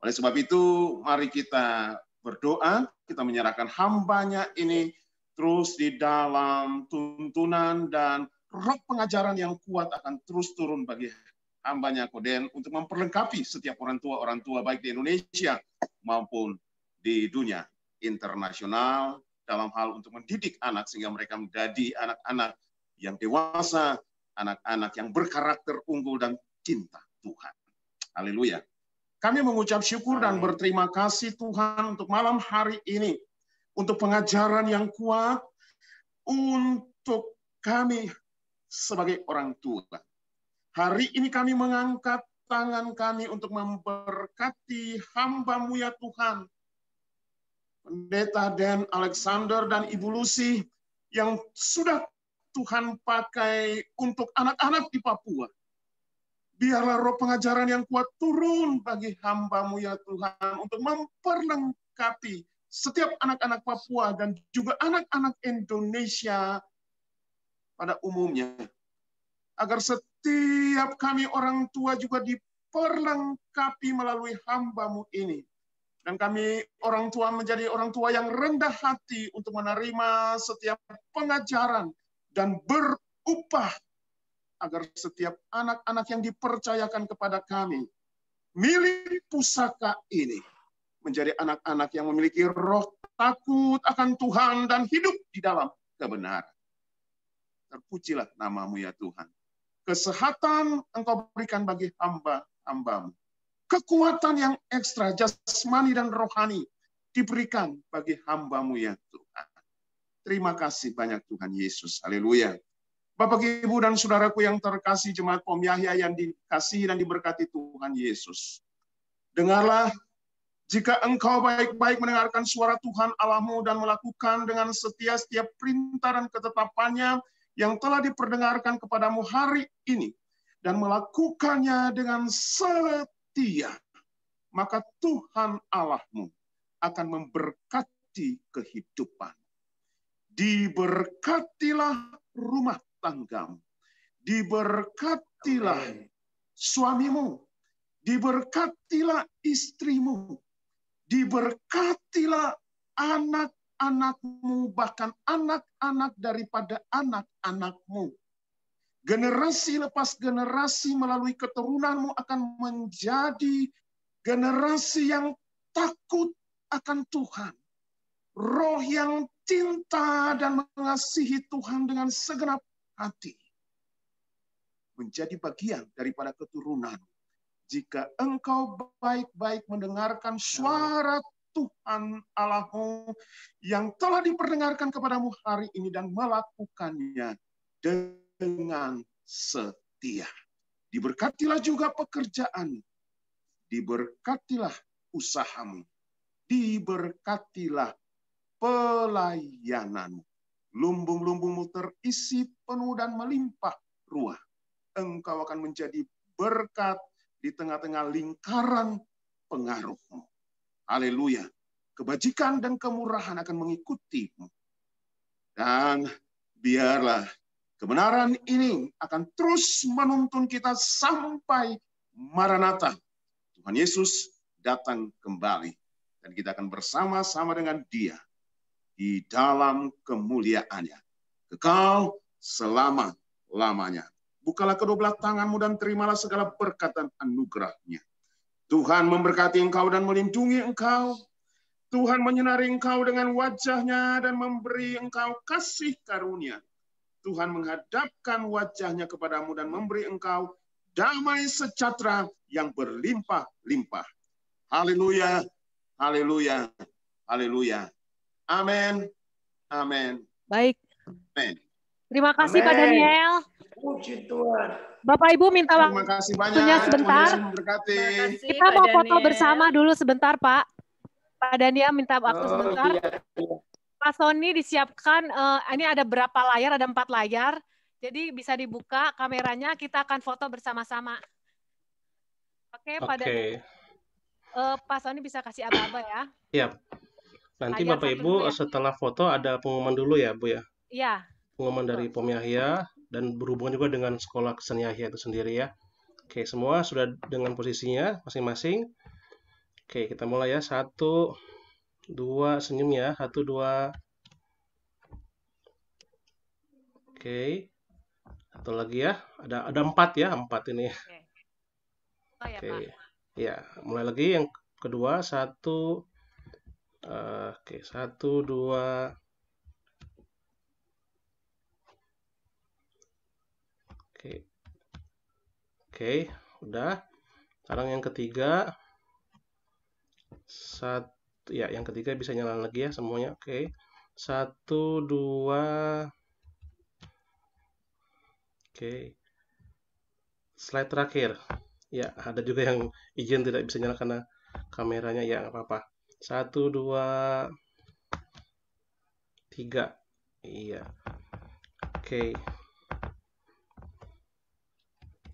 Oleh sebab itu, mari kita berdoa, kita menyerahkan hambanya ini terus di dalam tuntunan dan roh pengajaran yang kuat akan terus turun bagi hambanya Koden untuk memperlengkapi setiap orang tua baik di Indonesia maupun di dunia internasional dalam hal untuk mendidik anak sehingga mereka menjadi anak-anak yang dewasa, anak-anak yang berkarakter unggul dan cinta Tuhan. Haleluya. Kami mengucap syukur dan berterima kasih Tuhan untuk malam hari ini, untuk pengajaran yang kuat, untuk kami sebagai orang tua. Hari ini kami mengangkat tangan kami untuk memberkati hamba-Mu ya Tuhan, Pendeta Dan Alexander dan Ibu Lucy yang sudah Tuhan pakai untuk anak-anak di Papua. Biarlah roh pengajaran yang kuat turun bagi hamba-Mu ya Tuhan untuk memperlengkapi setiap anak-anak Papua dan juga anak-anak Indonesia pada umumnya. Agar setiap kami orang tua juga diperlengkapi melalui hamba-Mu ini. Dan kami orang tua menjadi orang tua yang rendah hati untuk menerima setiap pengajaran dan berupah agar setiap anak-anak yang dipercayakan kepada kami milik pusaka ini menjadi anak-anak yang memiliki roh takut akan Tuhan dan hidup di dalam kebenaran. Terpujilah nama-Mu ya Tuhan. Kesehatan Engkau berikan bagi hamba-hamba-Mu. Kekuatan yang ekstra, jasmani dan rohani diberikan bagi hamba-Mu ya Tuhan. Terima kasih banyak Tuhan Yesus. Haleluya. Bapak, Ibu, dan saudaraku yang terkasih, jemaat Pom Yahya yang dikasihi dan diberkati Tuhan Yesus. Dengarlah, jika engkau baik-baik mendengarkan suara Tuhan Allahmu dan melakukan dengan setia setiap perintah dan ketetapannya yang telah diperdengarkan kepadamu hari ini, dan melakukannya dengan setia, maka Tuhan Allahmu akan memberkati kehidupan. Diberkatilah rumah tanggamu, diberkatilah suamimu, diberkatilah istrimu, diberkatilah anak-anakmu, bahkan anak-anak daripada anak-anakmu. Generasi lepas generasi melalui keturunanmu akan menjadi generasi yang takut akan Tuhan. Roh yang cinta dan mengasihi Tuhan dengan segenap hati menjadi bagian daripada keturunan. Jika engkau baik-baik mendengarkan suara Tuhan Allahmu yang telah diperdengarkan kepadamu hari ini dan melakukannya dengan setia. Diberkatilah juga pekerjaan, diberkatilah usahamu, diberkatilah pelayananmu. Lumbung-lumbungmu terisi penuh dan melimpah ruah. Engkau akan menjadi berkat di tengah-tengah lingkaran pengaruhmu. Haleluya. Kebajikan dan kemurahan akan mengikutimu. Dan biarlah kebenaran ini akan terus menuntun kita sampai Maranatha. Tuhan Yesus datang kembali. Dan kita akan bersama-sama dengan Dia di dalam kemuliaannya. Kekal selama-lamanya. Bukalah kedua belah tanganmu dan terimalah segala berkat dan anugerah-Nya. Tuhan memberkati engkau dan melindungi engkau. Tuhan menyinari engkau dengan wajah-Nya dan memberi engkau kasih karunia. Tuhan menghadapkan wajah-Nya kepadamu dan memberi engkau damai sejahtera yang berlimpah-limpah. Haleluya, haleluya, haleluya. Amin, amin. Baik. Amin. Terima kasih Pak Daniel. Puji Tuhan. Bapak Ibu minta Terima kasih banyak. waktunya sebentar. Tuhan Yesus memberkati. Kita mau foto bersama dulu sebentar, Pak. Pak Daniel minta waktu sebentar. Iya. Pak Sony disiapkan, ini ada berapa layar? Ada 4 layar. Jadi bisa dibuka kameranya, kita akan foto bersama-sama. Oke, Pak Daniel. Pak Sony bisa kasih aba-aba ya. Iya. Nanti Layar Bapak satu Ibu dulu ya. setelah foto ada pengumuman dulu ya, Bu ya. Iya. Pengumuman dari Pom Yahya dan berhubungan juga dengan sekolah Kristen Yahya itu sendiri ya. Oke, semua sudah dengan posisinya masing-masing. Oke, kita mulai ya. 1, 2, senyum ya. 1, 2. Oke. Satu lagi ya. Ada 4 ya, 4 ini. Oke. Oh ya, Oke. Pak. Ya, mulai lagi yang kedua. 1. Oke, 1, 2. Oke. Oke, udah. Sekarang yang ketiga. Ya, yang ketiga bisa nyala lagi ya semuanya. Oke. 1, 2. Oke. Slide terakhir. Ya, ada juga yang izin tidak bisa nyala karena kameranya ya, nggak apa-apa. 1, 2, 3. Iya. Oke.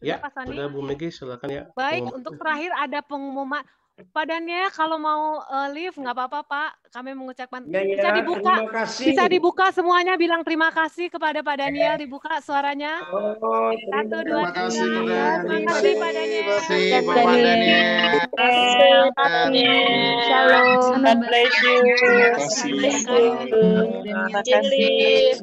Ya, udah Bu Megi, silakan ya. Baik, untuk terakhir ada pengumuman. Pak Daniel, kalau mau live nggak apa-apa, Pak. Kami mengucapkan bisa dibuka. Terima kasih. Bisa dibuka semuanya, bilang terima kasih kepada Pak Daniel. Dibuka suaranya. 1, 2, 3. Terima kasih, Terima kasih, Pak Daniel. Terima kasih, Bapak Daniel. Shalom. God bless you. Terima kasih. Terima kasih.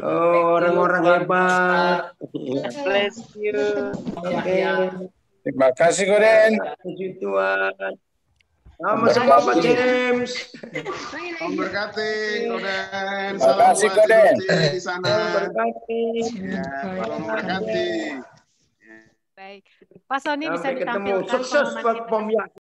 Oh, orang-orang hebat. God bless you. Oke. Terima kasih, Goden. Puji Tuhan. Sama-sama Pak James. Memberkati, Goden. Terima kasih, Goden. Di sana. Berkati. Ya, memberkati. Baik. Pak Sony bisa Sampai ketemu. ditampilkan Sukses pengumuman buat kita. Pom Yahya.